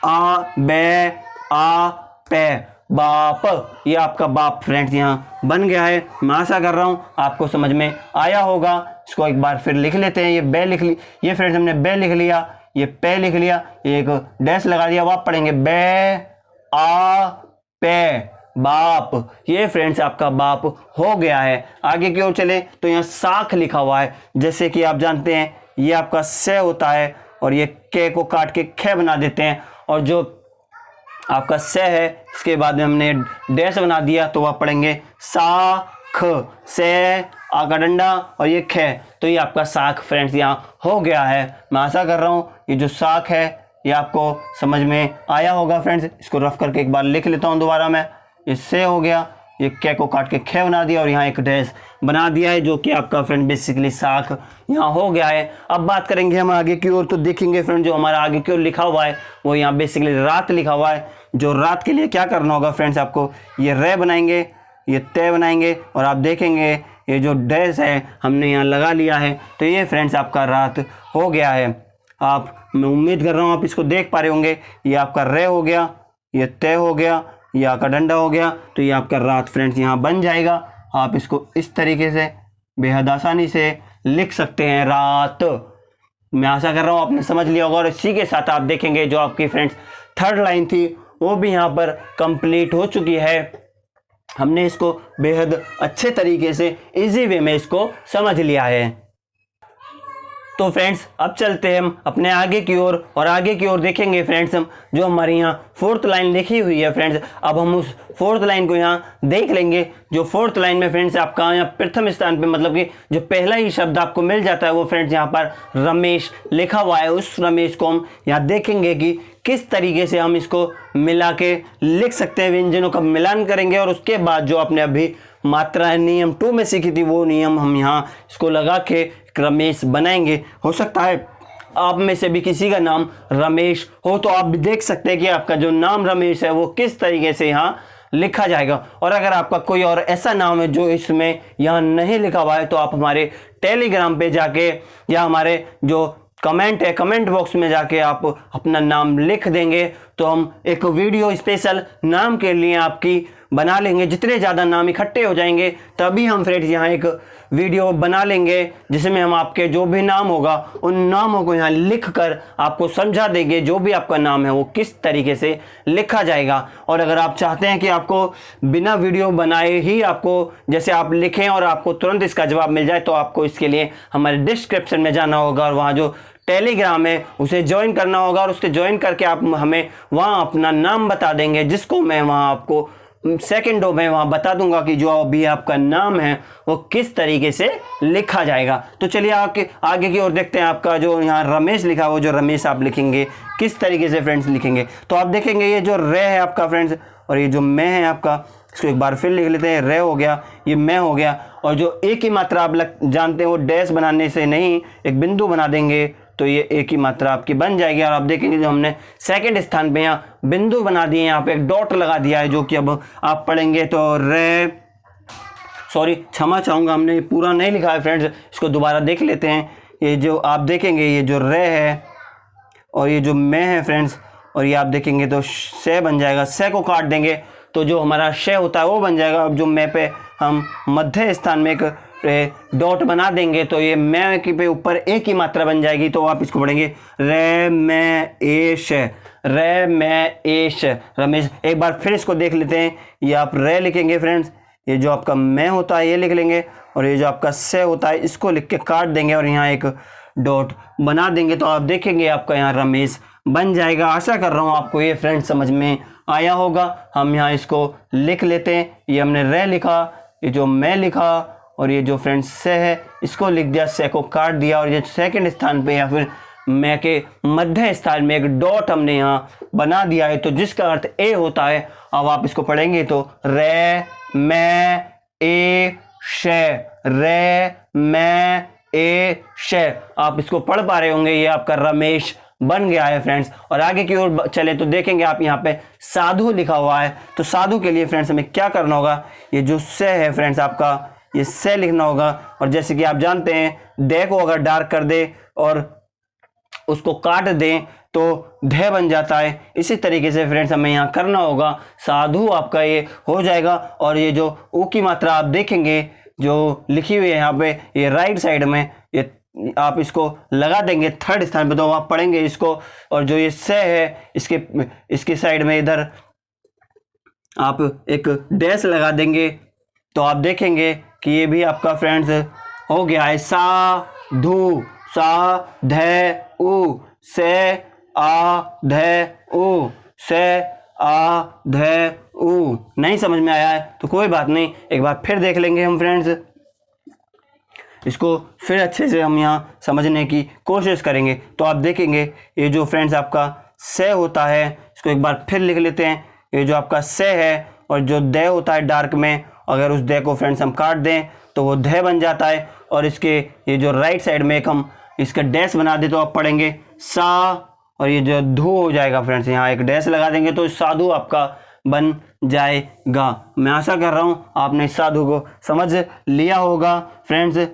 आ बे आ पे, बाप। ये आपका बाप फ्रेंड्स यहाँ बन गया है। मैं आशा कर रहा हूँ आपको समझ में आया होगा। इसको एक बार फिर लिख लेते हैं। ये बे लिख ली, ये फ्रेंड्स हमने बे लिख लिया, ये पे लिख लिया, ये एक डैश लगा दिया, आप पढ़ेंगे बे आ पे, बाप। ये फ्रेंड्स आपका बाप हो गया है। आगे की ओर चले तो यहाँ साख लिखा हुआ है। जैसे कि आप जानते हैं ये आपका से होता है, और ये के को काट के खे बना देते हैं, और जो आपका से है इसके बाद में हमने डैश बना दिया, तो आप पढ़ेंगे साख, से आ का डंडा और ये खे, तो ये आपका साख फ्रेंड्स यहाँ हो गया है। मैं आशा कर रहा हूँ ये जो साख है ये आपको समझ में आया होगा फ्रेंड्स। इसको रफ करके एक बार लिख लेता हूँ दोबारा मैं। ये से हो गया, ये कै को काट के खे बना दिया, और यहाँ एक डैश बना दिया है, जो कि आपका फ्रेंड बेसिकली साख यहाँ हो गया है। अब बात करेंगे हम आगे की ओर, तो देखेंगे फ्रेंड जो हमारा आगे की ओर लिखा हुआ है वो यहाँ बेसिकली रात लिखा हुआ है। जो रात के लिए क्या करना होगा फ्रेंड्स, आपको ये रे बनाएंगे, ये तय बनाएंगे, और आप देखेंगे ये जो डैश है हमने यहाँ लगा लिया है, तो ये फ्रेंड्स आपका रात हो गया है। आप, मैं उम्मीद कर रहा हूँ आप इसको देख पा रहे होंगे। ये आपका रे हो गया, ये तय हो गया, ये आपका डंडा हो गया, तो ये आपका रात फ्रेंड्स यहाँ बन जाएगा। आप इसको इस तरीके से बेहद आसानी से लिख सकते हैं, रात। मैं आशा कर रहा हूँ आपने समझ लिया होगा, और इसी के साथ आप देखेंगे जो आपकी फ्रेंड्स थर्ड लाइन थी वो भी यहाँ पर कंप्लीट हो चुकी है। हमने इसको बेहद अच्छे तरीके से इजी वे में इसको समझ लिया है। तो फ्रेंड्स अब चलते हैं हम अपने आगे की ओर और आगे की ओर देखेंगे फ्रेंड्स हम जो हमारे यहाँ फोर्थ लाइन लिखी हुई है फ्रेंड्स। अब हम उस फोर्थ लाइन को यहाँ देख लेंगे। जो फोर्थ लाइन में फ्रेंड्स आपका यहाँ प्रथम स्थान पे मतलब कि जो पहला ही शब्द आपको मिल जाता है वो फ्रेंड्स यहाँ पर रमेश लिखा हुआ है। उस रमेश को हम यहाँ देखेंगे कि किस तरीके से हम इसको मिला के लिख सकते हैं, व्यंजनों का मिलान करेंगे और उसके बाद जो आपने अभी मात्रा नियम 2 में सीखी थी वो नियम हम यहाँ इसको लगा के रमेश बनाएंगे। हो सकता है आप में से भी किसी का नाम रमेश हो तो आप भी देख सकते हैं कि आपका जो नाम रमेश है वो किस तरीके से यहाँ लिखा जाएगा। और अगर आपका कोई और ऐसा नाम है जो इसमें यहाँ नहीं लिखा हुआ है तो आप हमारे टेलीग्राम पे जाके या हमारे जो कमेंट है कमेंट बॉक्स में जाके आप अपना नाम लिख देंगे तो हम एक वीडियो स्पेशल नाम के लिए आपकी बना लेंगे। जितने ज़्यादा नाम इकट्ठे हो जाएंगे तभी हम फ्रेंड्स यहाँ एक वीडियो बना लेंगे जिसमें हम आपके जो भी नाम होगा उन नामों को यहाँ लिख कर आपको समझा देंगे जो भी आपका नाम है वो किस तरीके से लिखा जाएगा। और अगर आप चाहते हैं कि आपको बिना वीडियो बनाए ही आपको जैसे आप लिखें और आपको तुरंत इसका जवाब मिल जाए तो आपको इसके लिए हमारे डिस्क्रिप्शन में जाना होगा और वहाँ जो टेलीग्राम है उसे ज्वाइन करना होगा और उससे ज्वाइन करके आप हमें वहाँ अपना नाम बता देंगे जिसको मैं वहाँ आपको सेकंडों में वहाँ बता दूंगा कि जो अभी आपका नाम है वो किस तरीके से लिखा जाएगा। तो चलिए आगे की ओर देखते हैं। आपका जो यहाँ रमेश लिखा है वो जो रमेश आप लिखेंगे किस तरीके से फ्रेंड्स लिखेंगे। तो आप देखेंगे ये जो रे है आपका फ्रेंड्स और ये जो मैं है आपका, इसको एक बार फिर लिख लेते हैं। रे हो गया, ये मैं हो गया और जो एक ही मात्रा आप जानते हैं वो डैश बनाने से नहीं एक बिंदु बना देंगे तो ये एक ही मात्रा आपकी बन जाएगी। और आप देखेंगे जो हमने सेकंड स्थान पे यहाँ बिंदु बना दिए, यहाँ पे एक डॉट लगा दिया है जो कि अब आप पढ़ेंगे तो रे, सॉरी क्षमा चाहूँगा हमने पूरा नहीं लिखा है फ्रेंड्स, इसको दोबारा देख लेते हैं। ये जो आप देखेंगे ये जो रे है और ये जो मैं है फ्रेंड्स और ये आप देखेंगे तो से बन जाएगा। से को काट देंगे तो जो हमारा शे होता है वो बन जाएगा। अब जो मैं पे हम मध्य स्थान में एक डॉट बना देंगे तो ये मैं की पे ऊपर एक ही मात्रा बन जाएगी। तो आप इसको पढ़ेंगे रे मैं एश, रे मैं एश रमेश। एक बार फिर इसको देख लेते हैं। ये आप रे लिखेंगे फ्रेंड्स, ये जो आपका मैं होता है ये लिख लेंगे और ये जो आपका से होता है इसको लिख के काट देंगे और यहाँ एक डॉट बना देंगे तो आप देखेंगे आपका यहाँ रमेश बन जाएगा। आशा कर रहा हूँ आपको ये फ्रेंड्स समझ में आया होगा। हम यहाँ इसको लिख लेते हैं। ये हमने रे लिखा, ये जो मैं लिखा और ये जो फ्रेंड्स से है इसको लिख दिया, से को काट दिया और ये सेकंड स्थान पे या फिर मैं के मध्य स्थान में एक डॉट हमने यहाँ बना दिया है तो जिसका अर्थ ए होता है। अब आप इसको पढ़ेंगे तो रे मैं ए शे, रे मैं ए शे। आप इसको पढ़ पा रहे होंगे। ये आपका रमेश बन गया है फ्रेंड्स। और आगे की ओर चले तो देखेंगे आप यहाँ पे साधु लिखा हुआ है तो साधु के लिए फ्रेंड्स हमें क्या करना होगा, ये जो से है फ्रेंड्स आपका ये से लिखना होगा और जैसे कि आप जानते हैं दे को अगर डार्क कर दे और उसको काट दें तो धे बन जाता है। इसी तरीके से फ्रेंड्स हमें यहाँ करना होगा। साधु आपका ये हो जाएगा और ये जो ऊ की मात्रा आप देखेंगे जो लिखी हुई है यहाँ पे ये राइट साइड में, ये आप इसको लगा देंगे थर्ड स्थान पे तो आप पढ़ेंगे इसको। और जो ये से है इसके साइड में इधर आप एक डैश लगा देंगे तो आप देखेंगे कि ये भी आपका फ्रेंड्स हो गया है। सा धू, सा धे उ, से आ धे उ, से आ धे उ। नहीं समझ में आया है तो कोई बात नहीं, एक बार फिर देख लेंगे हम फ्रेंड्स। इसको फिर अच्छे से हम यहाँ समझने की कोशिश करेंगे। तो आप देखेंगे ये जो फ्रेंड्स आपका से होता है इसको एक बार फिर लिख लेते हैं। ये जो आपका से है और जो दे होता है डार्क में, अगर उस दे को फ्रेंड्स हम काट दें तो वो धे बन जाता है। और इसके ये जो राइट साइड में एक हम इसका डैश बना दे तो आप पढ़ेंगे सा और ये जो धू हो जाएगा फ्रेंड्स, यहाँ एक डैश लगा देंगे तो साधु आपका बन जाएगा। मैं आशा कर रहा हूँ आपने इस साधु को समझ लिया होगा फ्रेंड्स।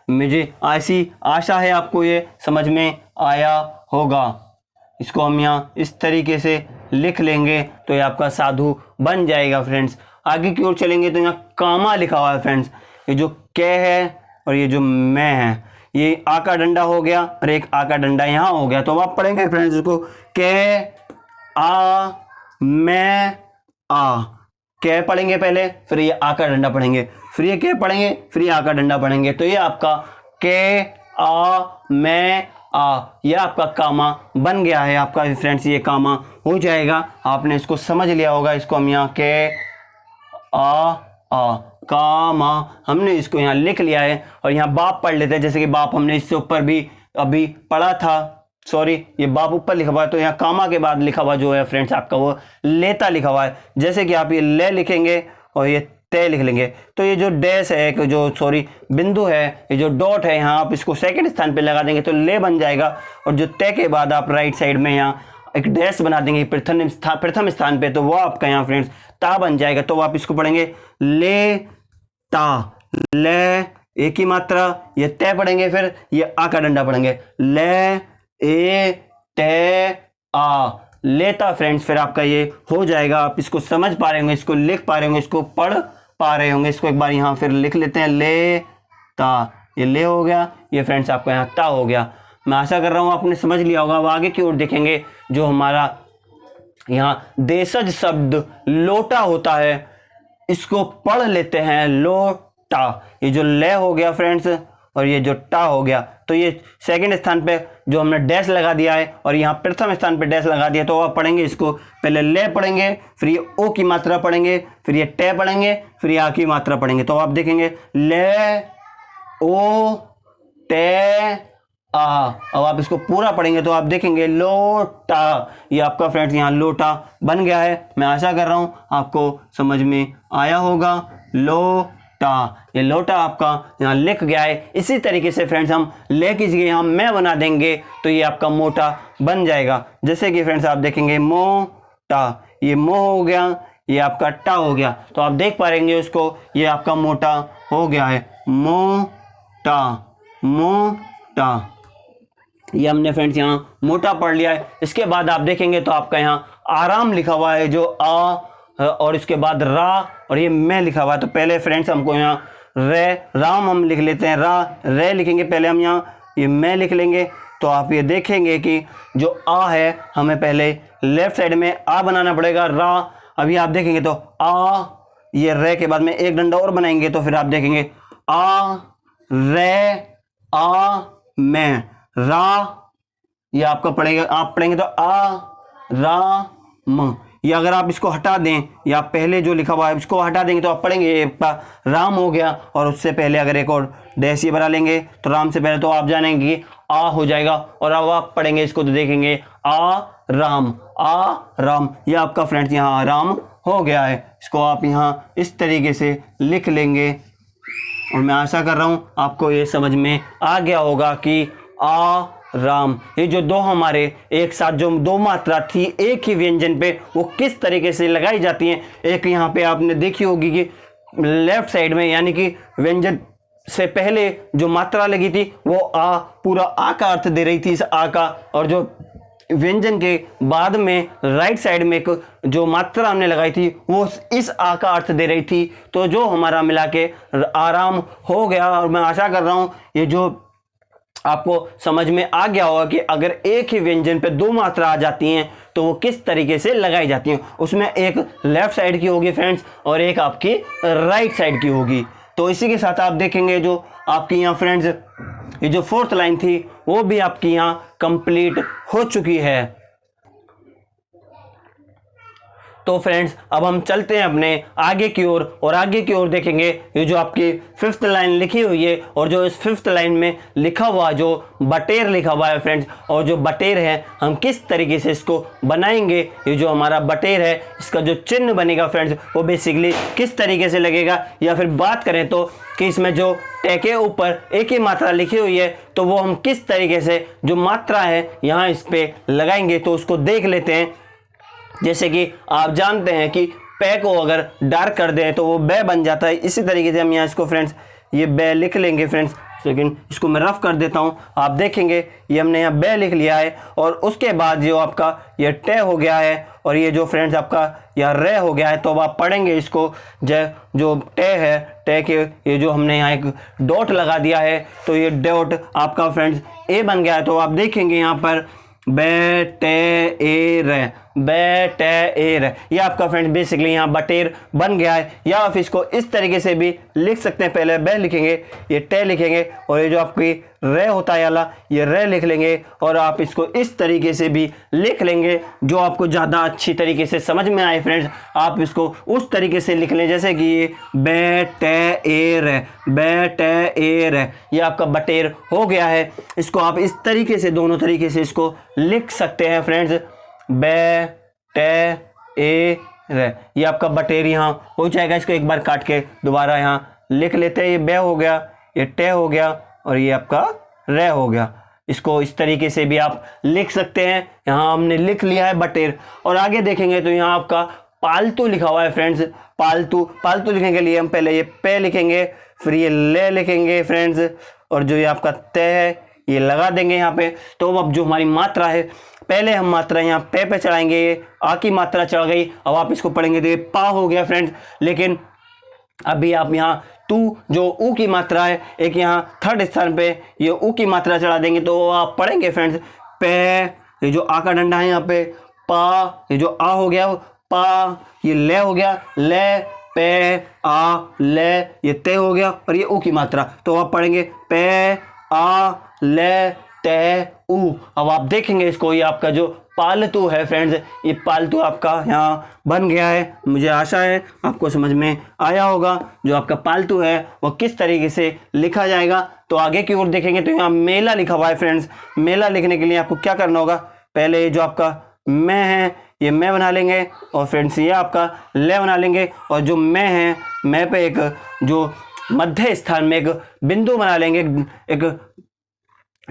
मुझे ऐसी आशा है आपको ये समझ में आया होगा। इसको हम यहाँ इस तरीके से लिख लेंगे तो ये आपका साधु बन जाएगा फ्रेंड्स। आगे की ओर चलेंगे तो यहाँ कामा लिखा हुआ है फ्रेंड्स। ये जो के है और ये जो मैं है ये आ का डंडा हो गया और एक आ का डंडा यहाँ हो गया। तो आप पढ़ेंगे फ्रेंड्स इसको के आ मैं आ, के पढ़ेंगे पहले फिर ये आ का डंडा पढ़ेंगे, फिर ये के पढ़ेंगे फिर ये आ का डंडा पढ़ेंगे। तो ये आपका के आ मैं आ, यह आपका कामा बन गया है आपका फ्रेंड्स, ये कामा हो जाएगा। आपने इसको समझ लिया होगा। इसको हम यहाँ के आ कामा हमने इसको यहाँ लिख लिया है। और यहाँ बाप पढ़ लेते हैं, जैसे कि बाप हमने इससे ऊपर भी अभी पढ़ा था। सॉरी, ये बाप ऊपर लिखा हुआ है, तो यहाँ कामा के बाद लिखा हुआ जो है फ्रेंड्स आपका वो लेता लिखा हुआ है। जैसे कि आप ये ले लिखेंगे और ये तय लिख लेंगे, तो ये जो डैश है, एक जो सॉरी बिंदु है, ये जो डॉट है, यहाँ आप इसको सेकंड स्थान पे लगा देंगे तो ले बन जाएगा। और जो तय के बाद आप राइट साइड में यहाँ एक डैश बना देंगे प्रथम स्थान पे, तो वो आपका यहाँ फ्रेंड्स ता बन जाएगा। तो आप इसको पढ़ेंगे ले ता, ले एक ही मात्रा, ये तय पढ़ेंगे, फिर ये आ का डंडा पढ़ेंगे, ले ए ते आ, लेता फ्रेंड्स। फिर आपका ये हो जाएगा। आप इसको समझ पा रहे होंगे, इसको लिख पा रहे होंगे, इसको पढ़ पा रहे होंगे। इसको एक बार यहाँ फिर लिख लेते हैं, ले ता, ये ले हो गया, ये फ्रेंड्स आपका यहाँ ता हो गया। मैं आशा कर रहा हूँ आपने समझ लिया होगा। अब आगे की ओर देखेंगे, जो हमारा यहाँ देशज शब्द लोटा होता है, इसको पढ़ लेते हैं लोटा। ये जो ले हो गया फ्रेंड्स और ये जो टा हो गया, तो ये सेकंड स्थान पे जो हमने डैश लगा दिया है और यहाँ प्रथम स्थान पे डैश लगा दिया। तो आप पढ़ेंगे इसको, पहले ले पढ़ेंगे, फिर ये ओ की मात्रा पढ़ेंगे, फिर ये टे पढ़ेंगे, फिर ये आ की मात्रा पढ़ेंगे। तो आप देखेंगे ले ओ टे आ। अब आप इसको पूरा पढ़ेंगे तो आप देखेंगे लोटा, ये आपका फ्रेंड्स यहाँ लोटा बन गया है। मैं आशा कर रहा हूँ आपको समझ में आया होगा। लोटा, ये लोटा आपका यहाँ लिख गया है। इसी तरीके से फ्रेंड्स हम ले की जगह यहाँ मैं बना देंगे तो ये आपका मोटा बन जाएगा। जैसे कि फ्रेंड्स आप देखेंगे मोटा, ये मो हो गया, ये आपका टा हो गया। तो आप देख पाएंगे उसको, ये आपका मोटा हो गया है, मोटा मोटा। ये हमने फ्रेंड्स यहाँ मोटा पढ़ लिया है। इसके बाद आप देखेंगे तो आपका यहाँ आराम लिखा हुआ है, जो आ और इसके बाद रा और ये मैं लिखा हुआ है। तो पहले फ्रेंड्स हमको यहाँ रे राम हम लिख लेते हैं, रा रे लिखेंगे, पहले हम यहाँ ये मैं लिख लेंगे। तो आप ये देखेंगे कि जो आ है हमें पहले लेफ्ट साइड में आ बनाना पड़ेगा, रा। अभी आप देखेंगे तो आ, ये रे के बाद में एक डंडा और बनाएंगे, तो फिर आप देखेंगे आ रे आ मैं रा, ये आपका पढ़ेगा, आप पढ़ेंगे तो आ रा म। या अगर आप इसको हटा दें, या पहले जो लिखा हुआ है इसको हटा देंगे तो आप पढ़ेंगे ये राम हो गया। और उससे पहले अगर एक और डैश ये बना लेंगे तो राम से पहले, तो आप जानेंगे कि आ हो जाएगा। और अब आप पढ़ेंगे इसको तो देखेंगे आ राम, ये आपका फ्रेंड्स यहाँ राम हो गया है। इसको आप यहाँ इस तरीके से लिख लेंगे। और मैं आशा कर रहा हूँ आपको ये समझ में आ गया होगा कि आ राम, ये जो दो हमारे एक साथ जो दो मात्रा थी एक ही व्यंजन पे, वो किस तरीके से लगाई जाती हैं। एक यहाँ पे आपने देखी होगी कि लेफ्ट साइड में, यानी कि व्यंजन से पहले जो मात्रा लगी थी वो आ, पूरा आ का अर्थ दे रही थी इस आ का। और जो व्यंजन के बाद में राइट साइड में एक जो मात्रा हमने लगाई थी वो इस आ का अर्थ दे रही थी। तो जो हमारा मिला के आराम हो गया। और मैं आशा कर रहा हूँ ये जो आपको समझ में आ गया होगा कि अगर एक ही व्यंजन पे दो मात्रा आ जाती हैं तो वो किस तरीके से लगाई जाती हैं। उसमें एक लेफ्ट साइड की होगी फ्रेंड्स और एक आपकी राइट साइड की होगी। तो इसी के साथ आप देखेंगे जो आपकी यहाँ फ्रेंड्स ये जो फोर्थ लाइन थी वो भी आपकी यहाँ कंप्लीट हो चुकी है। तो फ्रेंड्स अब हम चलते हैं अपने आगे की ओर, और आगे की ओर देखेंगे ये जो आपकी फिफ्थ लाइन लिखी हुई है, और जो इस फिफ्थ लाइन में लिखा हुआ जो बटेर लिखा हुआ है फ्रेंड्स, और जो बटेर है हम किस तरीके से इसको बनाएंगे। ये जो हमारा बटेर है इसका जो चिन्ह बनेगा फ्रेंड्स वो बेसिकली किस तरीके से लगेगा, या फिर बात करें तो कि इसमें जो टे के ऊपर एक ही मात्रा लिखी हुई है तो वो हम किस तरीके से जो मात्रा है यहाँ इस पे लगाएंगे। तो उसको देख लेते हैं। जैसे कि आप जानते हैं कि पे को अगर डार्क कर दें तो वो बे बन जाता है। इसी तरीके से हम यहाँ इसको फ्रेंड्स ये बे लिख लेंगे फ्रेंड्स। लेकिन इसको मैं रफ कर देता हूँ, आप देखेंगे ये हमने यहाँ बे लिख लिया है। और उसके बाद जो आपका ये टे हो गया है और ये जो फ्रेंड्स आपका यहाँ रे हो गया है। तो अब आप पढ़ेंगे इसको जो टे है, टे के ये जो हमने यहाँ एक डॉट लगा दिया है तो ये डॉट आपका फ्रेंड्स ए बन गया है। तो आप देखेंगे यहाँ पर बे टे ए रे, बटेर। ये आपका फ्रेंड्स बेसिकली यहाँ बटेर बन गया है। या आप इसको इस तरीके से भी लिख सकते हैं, पहले ब लिखेंगे, ये टे लिखेंगे और ये जो आपकी रे होता है वाला ये रे लिख लेंगे और आप इसको इस तरीके से भी लिख लेंगे जो आपको ज़्यादा अच्छी तरीके से समझ में आए फ्रेंड्स। आप इसको उस तरीके से लिख लें जैसे कि ये बटेर, बटेर, ये आपका बटेर हो गया है। इसको आप इस तरीके से दोनों तरीके से इसको लिख सकते हैं फ्रेंड्स, बटेर, ये आपका बटेर यहाँ हो जाएगा। इसको एक बार काट के दोबारा यहाँ लिख लेते हैं, ये बे हो गया, ये टे हो गया और ये आपका रे हो गया। इसको इस तरीके से भी आप लिख सकते हैं। यहाँ हमने लिख लिया है बटेर। और आगे देखेंगे तो यहाँ आपका पालतू लिखा हुआ है फ्रेंड्स। पालतू, पालतू लिखने के लिए हम पहले ये पे लिखेंगे, फिर ये ले लिखेंगे फ्रेंड्स, और जो ये आपका ते है ये लगा देंगे यहाँ पे। तो अब जो हमारी मात्रा है, पहले हम मात्रा यहाँ पे चढ़ाएंगे, ये आ की मात्रा चढ़ गई। अब आप इसको पढ़ेंगे तो ये पा हो गया फ्रेंड्स। लेकिन अभी आप यहाँ तू जो ऊ की मात्रा है, एक यहाँ थर्ड स्थान पे ये ऊ की मात्रा चढ़ा देंगे तो आप पढ़ेंगे फ्रेंड्स पे, ये जो आ का डंडा है यहाँ पे पा, ये जो आ हो गया पा, ये ले हो गया ले, पे आ ले, ये ते हो गया और ये ऊ की मात्रा। तो आप पढ़ेंगे पे आ ले ते ऊ। अब आप देखेंगे इसको, ये आपका जो पालतू है फ्रेंड्स, ये पालतू आपका यहाँ बन गया है। मुझे आशा है आपको समझ में आया होगा जो आपका पालतू है वो किस तरीके से लिखा जाएगा। तो आगे की ओर देखेंगे तो यहाँ मेला लिखा हुआ है फ्रेंड्स। मेला लिखने के लिए आपको क्या करना होगा, पहले जो आपका मैं है ये मैं बना लेंगे और फ्रेंड्स ये आपका ले बना लेंगे, और जो मैं है मैं पे एक जो मध्य स्थान में एक बिंदु बना लेंगे, एक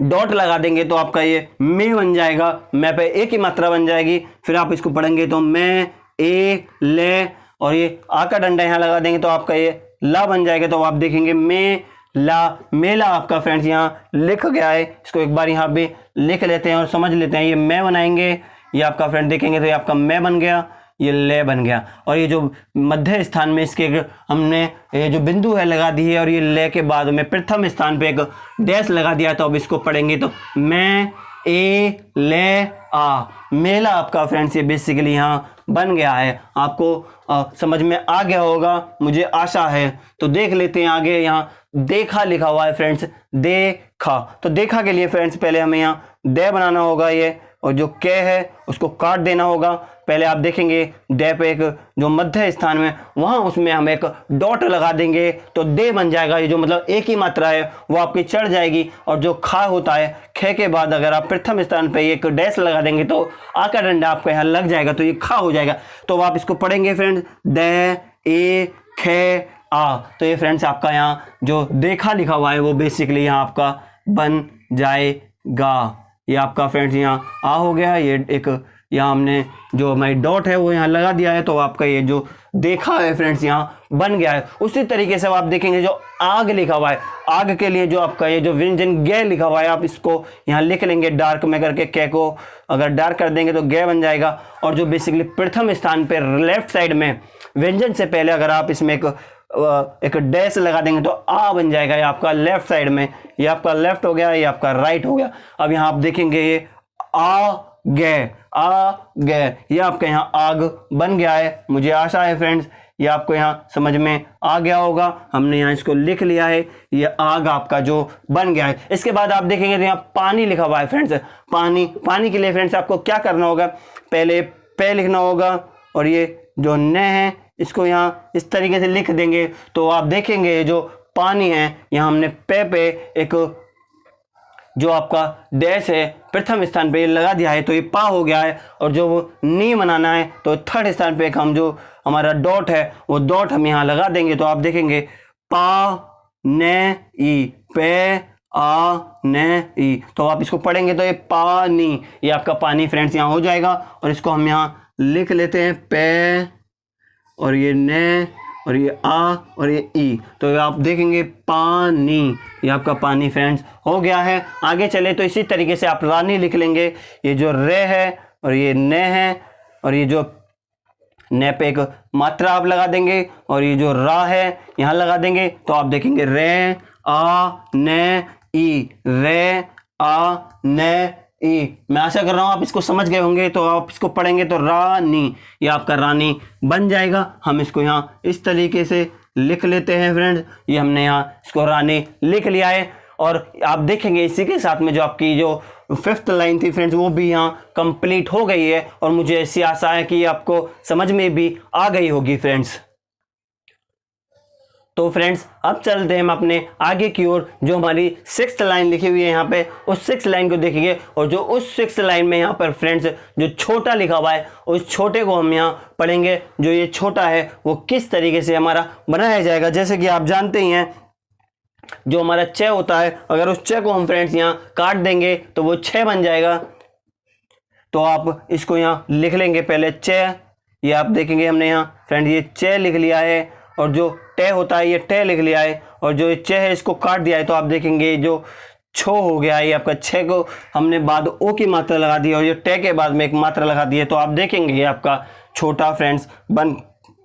डॉट लगा देंगे तो आपका ये मैं बन जाएगा। मैं पे ए की मात्रा बन जाएगी। फिर आप इसको पढ़ेंगे तो मैं ए ले, और ये आ का डंडा यहाँ लगा देंगे तो आपका ये ला बन जाएगा। तो आप देखेंगे मैं ला, मेला आपका फ्रेंड्स यहाँ लिख गया है। इसको एक बार यहाँ पे लिख लेते हैं और समझ लेते हैं। ये मैं बनाएंगे, ये आपका फ्रेंड देखेंगे तो ये आपका मैं बन गया, ये ले बन गया, और ये जो मध्य स्थान में इसके हमने ये जो बिंदु है लगा दी है, और ये ले के बाद में प्रथम स्थान पे एक डैश लगा दिया। तो अब इसको पढ़ेंगे तो मैं ए ले आ, मेला आपका फ्रेंड्स ये बेसिकली यहाँ बन गया है। आपको समझ में आ गया होगा मुझे आशा है। तो देख लेते हैं आगे। यहाँ देखा लिखा हुआ है फ्रेंड्स, देखा। तो देखा के लिए फ्रेंड्स पहले हमें यहाँ दे बनाना होगा ये, और जो के है उसको काट देना होगा। पहले आप देखेंगे डे पे एक जो मध्य स्थान में वहाँ उसमें हम एक डॉट लगा देंगे तो दे बन जाएगा। ये जो मतलब एक ही मात्रा है वो आपकी चढ़ जाएगी। और जो खा होता है, खे के बाद अगर आप प्रथम स्थान पे एक डैश लगा देंगे तो आ का डंडा आपका यहाँ लग जाएगा तो ये खा हो जाएगा। तो आप इसको पढ़ेंगे फ्रेंड्स दे ए खे आ। तो ये फ्रेंड्स आपका यहाँ जो देखा लिखा हुआ है वो बेसिकली यहाँ आपका बन जाएगा। ये आपका फ्रेंड्स यहाँ आ हो गया। ये एक यहाँ हमने जो हमारी डॉट है वो यहाँ लगा दिया है तो आपका ये जो देखा है फ्रेंड्स यहाँ बन गया है। उसी तरीके से आप देखेंगे जो आग लिखा हुआ है, आग के लिए जो आपका ये जो व्यंजन गे लिखा हुआ है आप इसको यहाँ लिख लेंगे डार्क में करके। के को अगर डार्क कर देंगे तो गे बन जाएगा। और जो बेसिकली प्रथम स्थान पे लेफ्ट साइड में व्यंजन से पहले अगर आप इसमें एक डैश लगा देंगे तो आ बन जाएगा। ये आपका लेफ्ट साइड में, ये आपका लेफ्ट हो गया, ये आपका राइट हो गया। अब यहाँ आप देखेंगे ये आ गए, आ गए, ये आपका यहाँ आग बन गया है। मुझे आशा है फ्रेंड्स ये आपको यहाँ समझ में आ गया होगा। हमने यहाँ इसको लिख लिया है, ये आग आपका जो बन गया है। इसके बाद आप देखेंगे तो यहाँ पानी लिखा हुआ है फ्रेंड्स। पानी, पानी के लिए फ्रेंड्स आपको क्या करना होगा, पहले पे लिखना होगा और ये जो न है इसको यहाँ इस तरीके से लिख देंगे तो आप देखेंगे जो पानी है यहाँ हमने पे एक जो आपका डैश है प्रथम स्थान पे लगा दिया है तो ये पा हो गया है। और जो वो नी बनाना है तो थर्ड स्थान पे एक हम जो हमारा डॉट है वो डॉट हम यहाँ लगा देंगे तो आप देखेंगे पा ने ई, पे आ ने ई। तो आप इसको पढ़ेंगे तो ये पानी, ये आपका पानी फ्रेंड्स यहाँ हो जाएगा। और इसको हम यहाँ लिख लेते हैं पे और ये ने और ये आ और ये ई। तो आप देखेंगे पानी, ये आपका पानी फ्रेंड्स हो गया है। आगे चले तो इसी तरीके से आप रानी लिख लेंगे। ये जो रे है और ये ने है और ये जो ने पे एक मात्रा आप लगा देंगे और ये जो रा है यहाँ लगा देंगे तो आप देखेंगे रे आ ने ई, रे आ ने ई। मैं आशा कर रहा हूँ आप इसको समझ गए होंगे। तो आप इसको पढ़ेंगे तो रानी, ये आपका रानी बन जाएगा। हम इसको यहाँ इस तरीके से लिख लेते हैं फ्रेंड्स। ये हमने यहाँ इसको रानी लिख लिया है। और आप देखेंगे इसी के साथ में जो आपकी जो 5th लाइन थी फ्रेंड्स, वो भी यहाँ कंप्लीट हो गई है। और मुझे ऐसी आशा है कि आपको समझ में भी आ गई होगी फ्रेंड्स। तो फ्रेंड्स अब चलते हैं हम अपने आगे की ओर। जो हमारी 6th लाइन लिखी हुई है यहाँ पे, उस 6th लाइन को देखेंगे। और जो उस 6th लाइन में यहाँ पर फ्रेंड्स जो छोटा लिखा हुआ है, उस छोटे को हम यहाँ पढ़ेंगे। जो ये छोटा है वो किस तरीके से हमारा बनाया जाएगा। जैसे कि आप जानते ही हैं जो हमारा 6 होता है, अगर उस 6 को हम फ्रेंड्स यहाँ काट देंगे तो वो 6 बन जाएगा। तो आप इसको यहाँ लिख लेंगे पहले 6। ये आप देखेंगे हमने यहाँ फ्रेंड्स ये 6 लिख लिया है। और जो टे होता है ये टे लिख लिया है। और जो ये 6 है इसको काट दिया है। तो आप देखेंगे जो छो हो गया है, ये आपका 6 को हमने बाद ओ की मात्रा लगा दी और ये टे के बाद में एक मात्रा लगा दी है। तो आप देखेंगे ये आपका छोटा फ्रेंड्स बन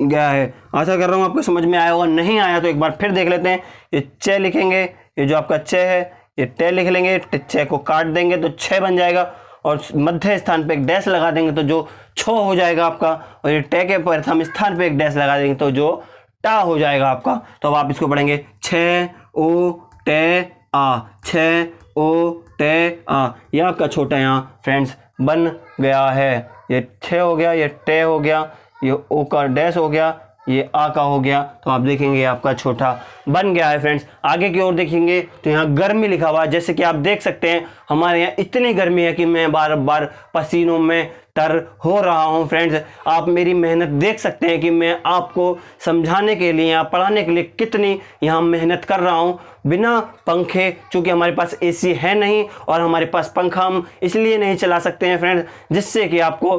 गया है। आशा कर रहा हूँ आपको समझ में आया होगा। नहीं आया तो एक बार फिर देख लेते हैं। ये 6 लिखेंगे, ये जो आपका 6 है ये टे लिख लेंगे, 6 को काट देंगे तो 6 बन जाएगा। और मध्य स्थान पे एक डैश लगा देंगे तो जो छो हो जाएगा आपका। और ये टे के प्रथम स्थान पे एक डैश लगा देंगे तो जो टा हो जाएगा आपका। तो अब आप इसको पढ़ेंगे 6 ओ टे आ, 6 ओ टे आ। ये आपका छोटा यहाँ फ्रेंड्स बन गया है। ये 6 हो गया, ये टे हो गया, ये ओ का डैश हो गया, ये आ का हो गया। तो आप देखेंगे आपका छोटा बन गया है फ्रेंड्स। आगे की ओर देखेंगे तो यहाँ गर्मी लिखा हुआ है। जैसे कि आप देख सकते हैं हमारे यहाँ इतनी गर्मी है कि मैं बार बार पसीनों में तर हो रहा हूँ फ्रेंड्स। आप मेरी मेहनत देख सकते हैं कि मैं आपको समझाने के लिए या पढ़ाने के लिए कितनी यहाँ मेहनत कर रहा हूँ बिना पंखे। चूँकि हमारे पास एसी है नहीं और हमारे पास पंखा हम इसलिए नहीं चला सकते हैं फ्रेंड्स जिससे कि आपको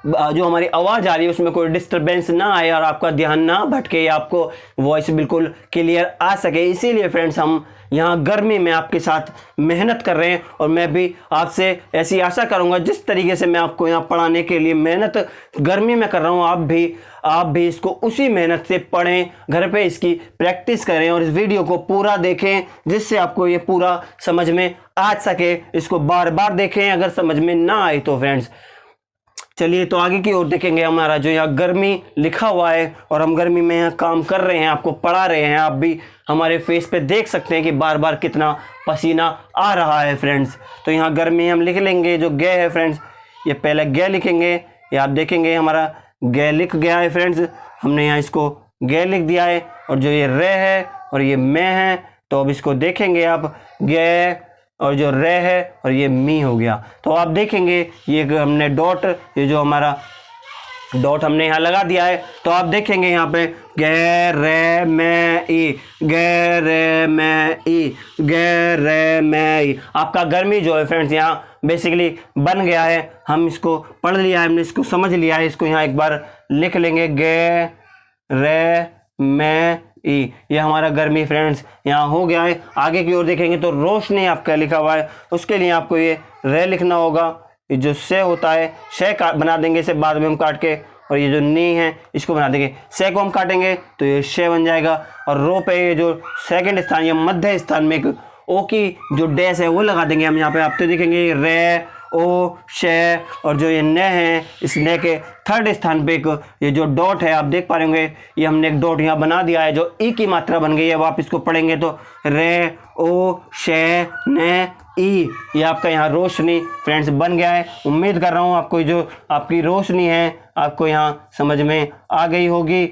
जो हमारी आवाज़ आ रही है उसमें कोई डिस्टरबेंस ना आए और आपका ध्यान ना भटके, आपको वॉइस बिल्कुल क्लियर आ सके। इसीलिए फ्रेंड्स हम यहाँ गर्मी में आपके साथ मेहनत कर रहे हैं। और मैं भी आपसे ऐसी आशा करूँगा जिस तरीके से मैं आपको यहाँ पढ़ाने के लिए मेहनत गर्मी में कर रहा हूँ, आप भी इसको उसी मेहनत से पढ़ें, घर पे इसकी प्रैक्टिस करें और इस वीडियो को पूरा देखें जिससे आपको ये पूरा समझ में आ सके। इसको बार बार देखें, अगर समझ में ना आए तो फ्रेंड्स। चलिए तो आगे की ओर देखेंगे। हमारा जो यहाँ गर्मी लिखा हुआ है और हम गर्मी में यहाँ काम कर रहे हैं, आपको पढ़ा रहे हैं। आप भी हमारे फेस पे देख सकते हैं कि बार बार कितना पसीना आ रहा है फ्रेंड्स। तो यहाँ गर्मी हम लिख लेंगे। जो गे है फ्रेंड्स, ये पहले गे लिखेंगे। ये आप देखेंगे हमारा गे लिख गया है फ्रेंड्स। हमने यहाँ इसको गे लिख दिया है। और जो ये रे है और ये मैं है, तो अब इसको देखेंगे आप गे और जो रे है और ये मी हो गया। तो आप देखेंगे ये हमने डॉट, ये जो हमारा डॉट हमने यहाँ लगा दिया है। तो आप देखेंगे यहाँ पे गे रे मैं ई, गे रे मैं ई, गे रे मैं ई। आपका गर्मी जो है फ्रेंड्स यहाँ बेसिकली बन गया है। हम इसको पढ़ लिया है, हमने इसको समझ लिया है। इसको यहाँ एक बार लिख लेंगे गे रे मैं ई। ये हमारा गर्मी फ्रेंड्स यहाँ हो गया है। आगे की ओर देखेंगे तो रोशनी आपका लिखा हुआ है, उसके लिए आपको ये रे लिखना होगा। ये जो से होता है शे बना देंगे, इसे बाद में हम काट के। और ये जो नी है इसको बना देंगे, से को हम काटेंगे तो ये शे बन जाएगा। और रो पे ये जो सेकंड स्थान या मध्य स्थान में एक ओ की जो डैश है वो लगा देंगे हम यहाँ पे। आप तो देखेंगे रे ओ शे। और जो ये ने है, इस ने के थर्ड स्थान पे एक ये जो डॉट है आप देख पा रहे होंगे, ये हमने एक डॉट यहाँ बना दिया है जो ई की मात्रा बन गई है। अब आप इसको पढ़ेंगे तो रे ओ शे ने ई। ये आपका यहाँ रोशनी फ्रेंड्स बन गया है। उम्मीद कर रहा हूँ आपको जो आपकी रोशनी है आपको यहाँ समझ में आ गई होगी।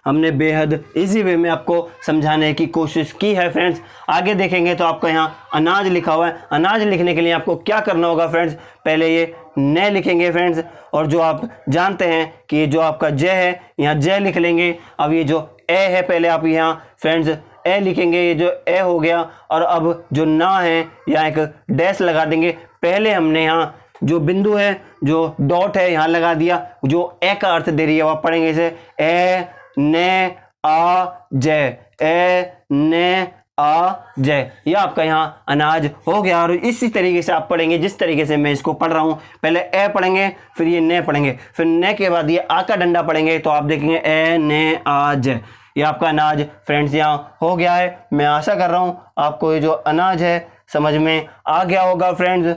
हमने बेहद इजी वे में आपको समझाने की कोशिश की है फ्रेंड्स। आगे देखेंगे तो आपका यहाँ अनाज लिखा हुआ है। अनाज लिखने के लिए आपको क्या करना होगा फ्रेंड्स, पहले ये न लिखेंगे फ्रेंड्स। और जो आप जानते हैं कि ये जो आपका ज है, यहाँ ज लिख लेंगे। अब ये जो ए है, पहले आप यहाँ फ्रेंड्स ए लिखेंगे, ये जो ए हो गया। और अब जो ना है यहाँ एक डैश लगा देंगे। पहले हमने यहाँ जो बिंदु है, जो डॉट है, यहाँ लगा दिया, जो ए का अर्थ दे रही है। आप पढ़ेंगे इसे ए ने आ जय, ए ने आ जय। यह आपका यहाँ अनाज हो गया। और इसी तरीके से आप पढ़ेंगे जिस तरीके से मैं इसको पढ़ रहा हूँ। पहले ए पढ़ेंगे, फिर ये ने पढ़ेंगे, फिर ने के बाद ये आ का डंडा पढ़ेंगे। तो आप देखेंगे ए ने आ जय। ये आपका अनाज फ्रेंड्स यहाँ हो गया है। मैं आशा कर रहा हूँ आपको ये जो अनाज है समझ में आ गया होगा फ्रेंड्स।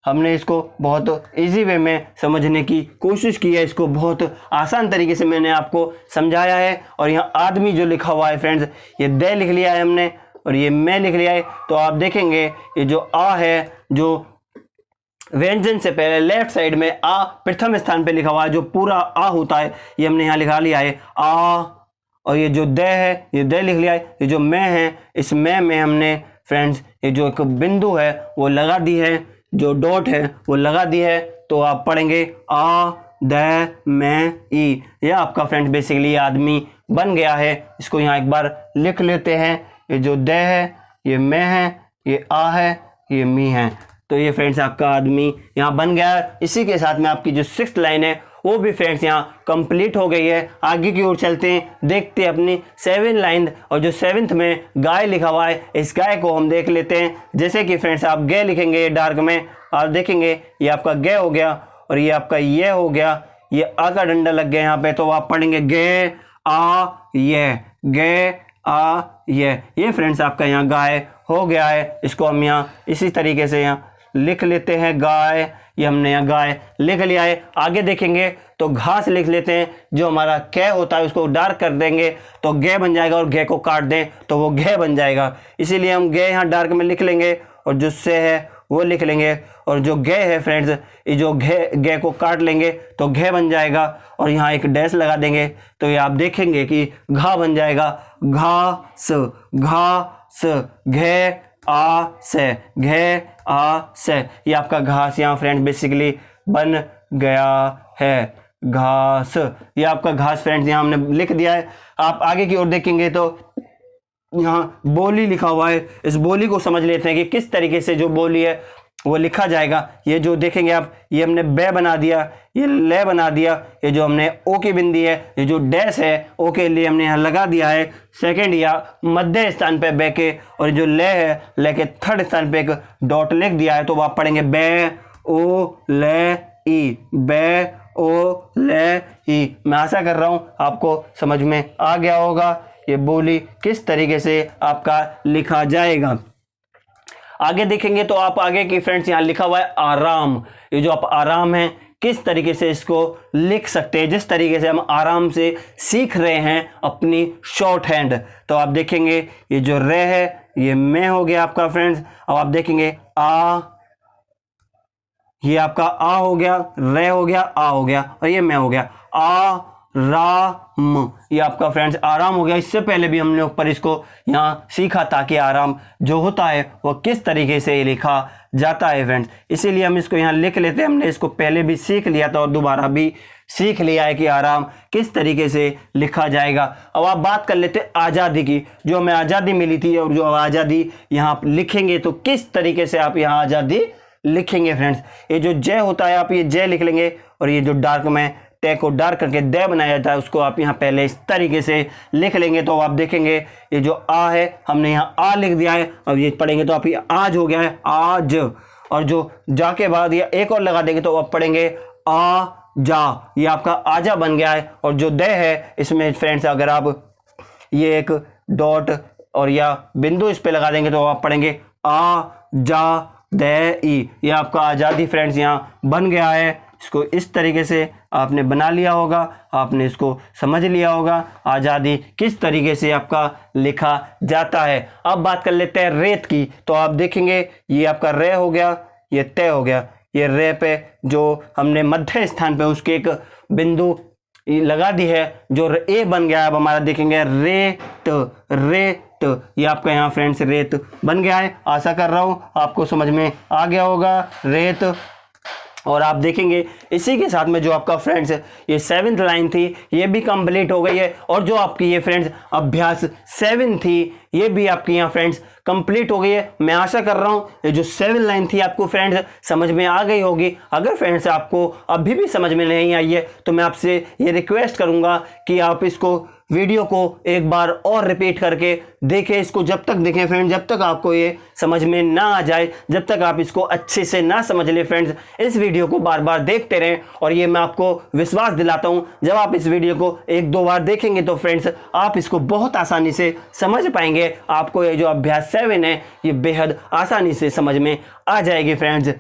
हमने इसको बहुत इजी वे में समझने की कोशिश की है, इसको बहुत आसान तरीके से मैंने आपको समझाया है। और यहाँ आदमी जो लिखा हुआ है फ्रेंड्स, ये दे लिख लिया है हमने और ये मैं लिख लिया है। तो आप देखेंगे ये जो आ है, जो व्यंजन से पहले लेफ्ट साइड में आ प्रथम स्थान पे लिखा हुआ है, जो पूरा आ होता है ये हमने यहाँ लिखा लिया है आ। और ये जो दे है ये दे लिख लिया है। ये जो मैं है, इस मैं में हमने फ्रेंड्स ये जो एक बिंदु है वो लगा दी है, जो डॉट है वो लगा दी है। तो आप पढ़ेंगे आ द मैं ई। यह आपका फ्रेंड्स बेसिकली आदमी बन गया है। इसको यहाँ एक बार लिख लेते हैं। ये जो द है ये मैं है, ये आ है, ये मी है। तो ये फ्रेंड्स आपका आदमी यहाँ बन गया है। इसी के साथ में आपकी जो 6th लाइन है वो भी फ्रेंड्स यहाँ कंप्लीट हो गई है। आगे की ओर चलते हैं, देखते हैं अपनी 7th लाइन। और जो 7th में गाय लिखा हुआ है, इस गाय को हम देख लेते हैं। जैसे कि फ्रेंड्स आप गे लिखेंगे डार्क में, आप देखेंगे ये आपका गे हो गया और ये आपका ये हो गया, ये आ का डंडा लग गया यहाँ पे। तो आप पढ़ेंगे गे आ ये, गे आ ये फ्रेंड्स आपका यहाँ गाय हो गया है। इसको हम यहाँ इसी तरीके से यहाँ लिख लेते हैं गाय। ये हमने यहाँ गाय लिख लिया है। आगे देखेंगे तो घास लिख लेते हैं। जो हमारा कै होता है उसको डार्क कर देंगे तो गे बन जाएगा, और गे को काट दें तो वो घे बन जाएगा। इसीलिए हम गे यहाँ डार्क में लिख लेंगे और जो से है वो लिख लेंगे। और जो गे है फ्रेंड्स, ये जो गे को काट लेंगे तो घे बन जाएगा, और यहाँ एक डैश लगा देंगे तो ये आप देखेंगे कि घा बन जाएगा। घास, घास, घे आ से, घे आ से। ये आपका घास यहाँ फ्रेंड्स बेसिकली बन गया है, घास। ये आपका घास फ्रेंड्स यहाँ हमने लिख दिया है। आप आगे की ओर देखेंगे तो यहाँ बोली लिखा हुआ है। इस बोली को समझ लेते हैं कि किस तरीके से जो बोली है वो लिखा जाएगा। ये जो देखेंगे आप, ये हमने बे बना दिया, ये ले बना दिया। ये जो हमने ओ की बिंदी है, ये जो डैश है ओ के लिए हमने यहाँ लगा दिया है सेकंड या मध्य स्थान पे बे के। और जो ले है, ले के 3rd स्थान पे एक डॉट लिख दिया है। तो आप पढ़ेंगे बे ओ ले ई, बे ओ ले ई। मैं आशा कर रहा हूँ आपको समझ में आ गया होगा ये बोली किस तरीके से आपका लिखा जाएगा। आगे देखेंगे तो आप आगे की फ्रेंड्स यहाँ लिखा हुआ है आराम। ये जो आप आराम है किस तरीके से इसको लिख सकते हैं, जिस तरीके से हम आराम से सीख रहे हैं अपनी शॉर्ट हैंड। तो आप देखेंगे ये जो रे है ये मैं हो गया आपका फ्रेंड्स। अब आप देखेंगे आ, ये आपका आ हो गया, रे हो गया, आ हो गया, और ये मैं हो गया आ राम। ये आपका फ्रेंड्स आराम हो गया। इससे पहले भी हमने ऊपर इसको यहाँ सीखा था कि आराम जो होता है वो किस तरीके से लिखा जाता है फ्रेंड्स। इसीलिए हम इसको यहाँ लिख लेते हैं। हमने इसको पहले भी सीख लिया था और दोबारा भी सीख लिया है कि आराम किस तरीके से लिखा जाएगा। अब आप बात कर लेते हैं आज़ादी की। जो हमें आज़ादी मिली थी और जो आज़ादी यहाँ लिखेंगे तो किस तरीके से आप यहाँ आज़ादी लिखेंगे फ्रेंड्स। ये जो जय होता है आप ये जय लिख लेंगे, और ये जो डार्क में तय को डार्क करके दे बनाया जाता है उसको आप यहाँ पहले इस तरीके से लिख लेंगे। तो आप देखेंगे ये जो आ है हमने यहाँ आ लिख दिया है। अब ये पढ़ेंगे तो आप ये आज हो गया है आज, और जो जा के बाद ये एक और लगा देंगे तो आप पढ़ेंगे आ जा। ये आपका आजा बन गया है। और जो दे है इसमें फ्रेंड्स अगर आप ये एक डॉट और या बिंदु इस पे लगा देंगे तो आप पढ़ेंगे आ जा दे ई। ये आपका आज़ादी फ्रेंड्स यहाँ बन गया है। इसको इस तरीके से आपने बना लिया होगा, आपने इसको समझ लिया होगा आज़ादी किस तरीके से आपका लिखा जाता है। अब बात कर लेते हैं रेत की। तो आप देखेंगे ये आपका रे हो गया, ये तय हो गया। ये रे पे जो हमने मध्य स्थान पे उसके एक बिंदु लगा दी है, जो ए बन गया। अब हमारा देखेंगे रेत, रेत। ये आपका यहाँ फ्रेंड्स रेत बन गया है। आशा कर रहा हूँ आपको समझ में आ गया होगा रेत। और आप देखेंगे इसी के साथ में जो आपका फ्रेंड्स ये 7th लाइन थी ये भी कंप्लीट हो गई है। और जो आपकी ये फ्रेंड्स अभ्यास 7 थी ये भी आपकी यहाँ फ्रेंड्स कंप्लीट हो गई है। मैं आशा कर रहा हूँ ये जो 7 लाइन थी आपको फ्रेंड्स समझ में आ गई होगी। अगर फ्रेंड्स आपको अभी भी समझ में नहीं आई है तो मैं आपसे ये रिक्वेस्ट करूँगा कि आप इसको वीडियो को एक बार और रिपीट करके देखें। इसको जब तक देखें फ्रेंड्स जब तक आपको ये समझ में ना आ जाए, जब तक आप इसको अच्छे से ना समझ ले फ्रेंड्स, इस वीडियो को बार बार देखते रहें। और ये मैं आपको विश्वास दिलाता हूँ जब आप इस वीडियो को 1-2 बार देखेंगे तो फ्रेंड्स आप इसको बहुत आसानी से समझ पाएंगे। आपको ये जो अभ्यास 7 है ये बेहद आसानी से समझ में आ जाएगी फ्रेंड्स।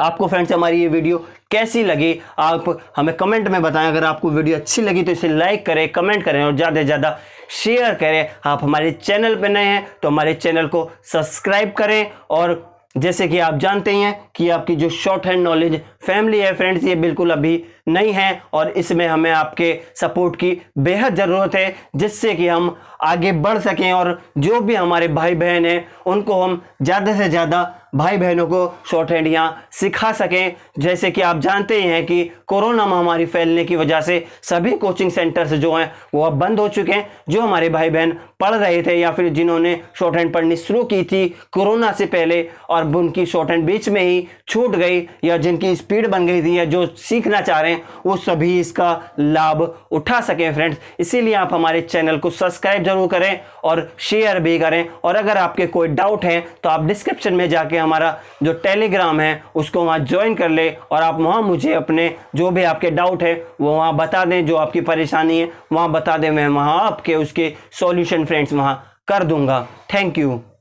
आपको फ्रेंड्स हमारी ये वीडियो कैसी लगी आप हमें कमेंट में बताएं। अगर आपको वीडियो अच्छी लगी तो इसे लाइक करें, कमेंट करें और ज़्यादा से ज़्यादा शेयर करें। आप हमारे चैनल पर नए हैं तो हमारे चैनल को सब्सक्राइब करें। और जैसे कि आप जानते हैं कि आपकी जो शॉर्ट हैंड नॉलेज फैमिली है फ्रेंड्स ये बिल्कुल अभी नहीं है और इसमें हमें आपके सपोर्ट की बेहद ज़रूरत है, जिससे कि हम आगे बढ़ सकें और जो भी हमारे भाई बहन हैं उनको हम ज़्यादा से ज़्यादा भाई बहनों को शॉर्ट हैंड यहाँ सिखा सकें। जैसे कि आप जानते हैं कि कोरोना महामारी फैलने की वजह से सभी कोचिंग सेंटर्स जो हैं वो अब बंद हो चुके हैं। जो हमारे भाई बहन पढ़ रहे थे या फिर जिन्होंने शॉर्ट हैंड पढ़नी शुरू की थी कोरोना से पहले और उनकी शॉर्ट हैंड बीच में ही छूट गई या जिनकी स्पीड बन गई थी या जो सीखना चाह रहे हैं वो सभी इसका लाभ उठा सकें फ्रेंड्स। इसीलिए आप हमारे चैनल को सब्सक्राइब जरूर करें और शेयर भी करें। और अगर आपके कोई डाउट है तो आप डिस्क्रिप्शन में जाके हमारा जो टेलीग्राम है उसको वहाँ ज्वाइन कर ले और आप वहाँ मुझे अपने जो भी आपके डाउट है वो वहाँ बता दें, जो आपकी परेशानी है वहाँ बता दें, मैं वहाँ आपके उसके सॉल्यूशन फ्रेंड्स वहाँ कर दूंगा। Thank you.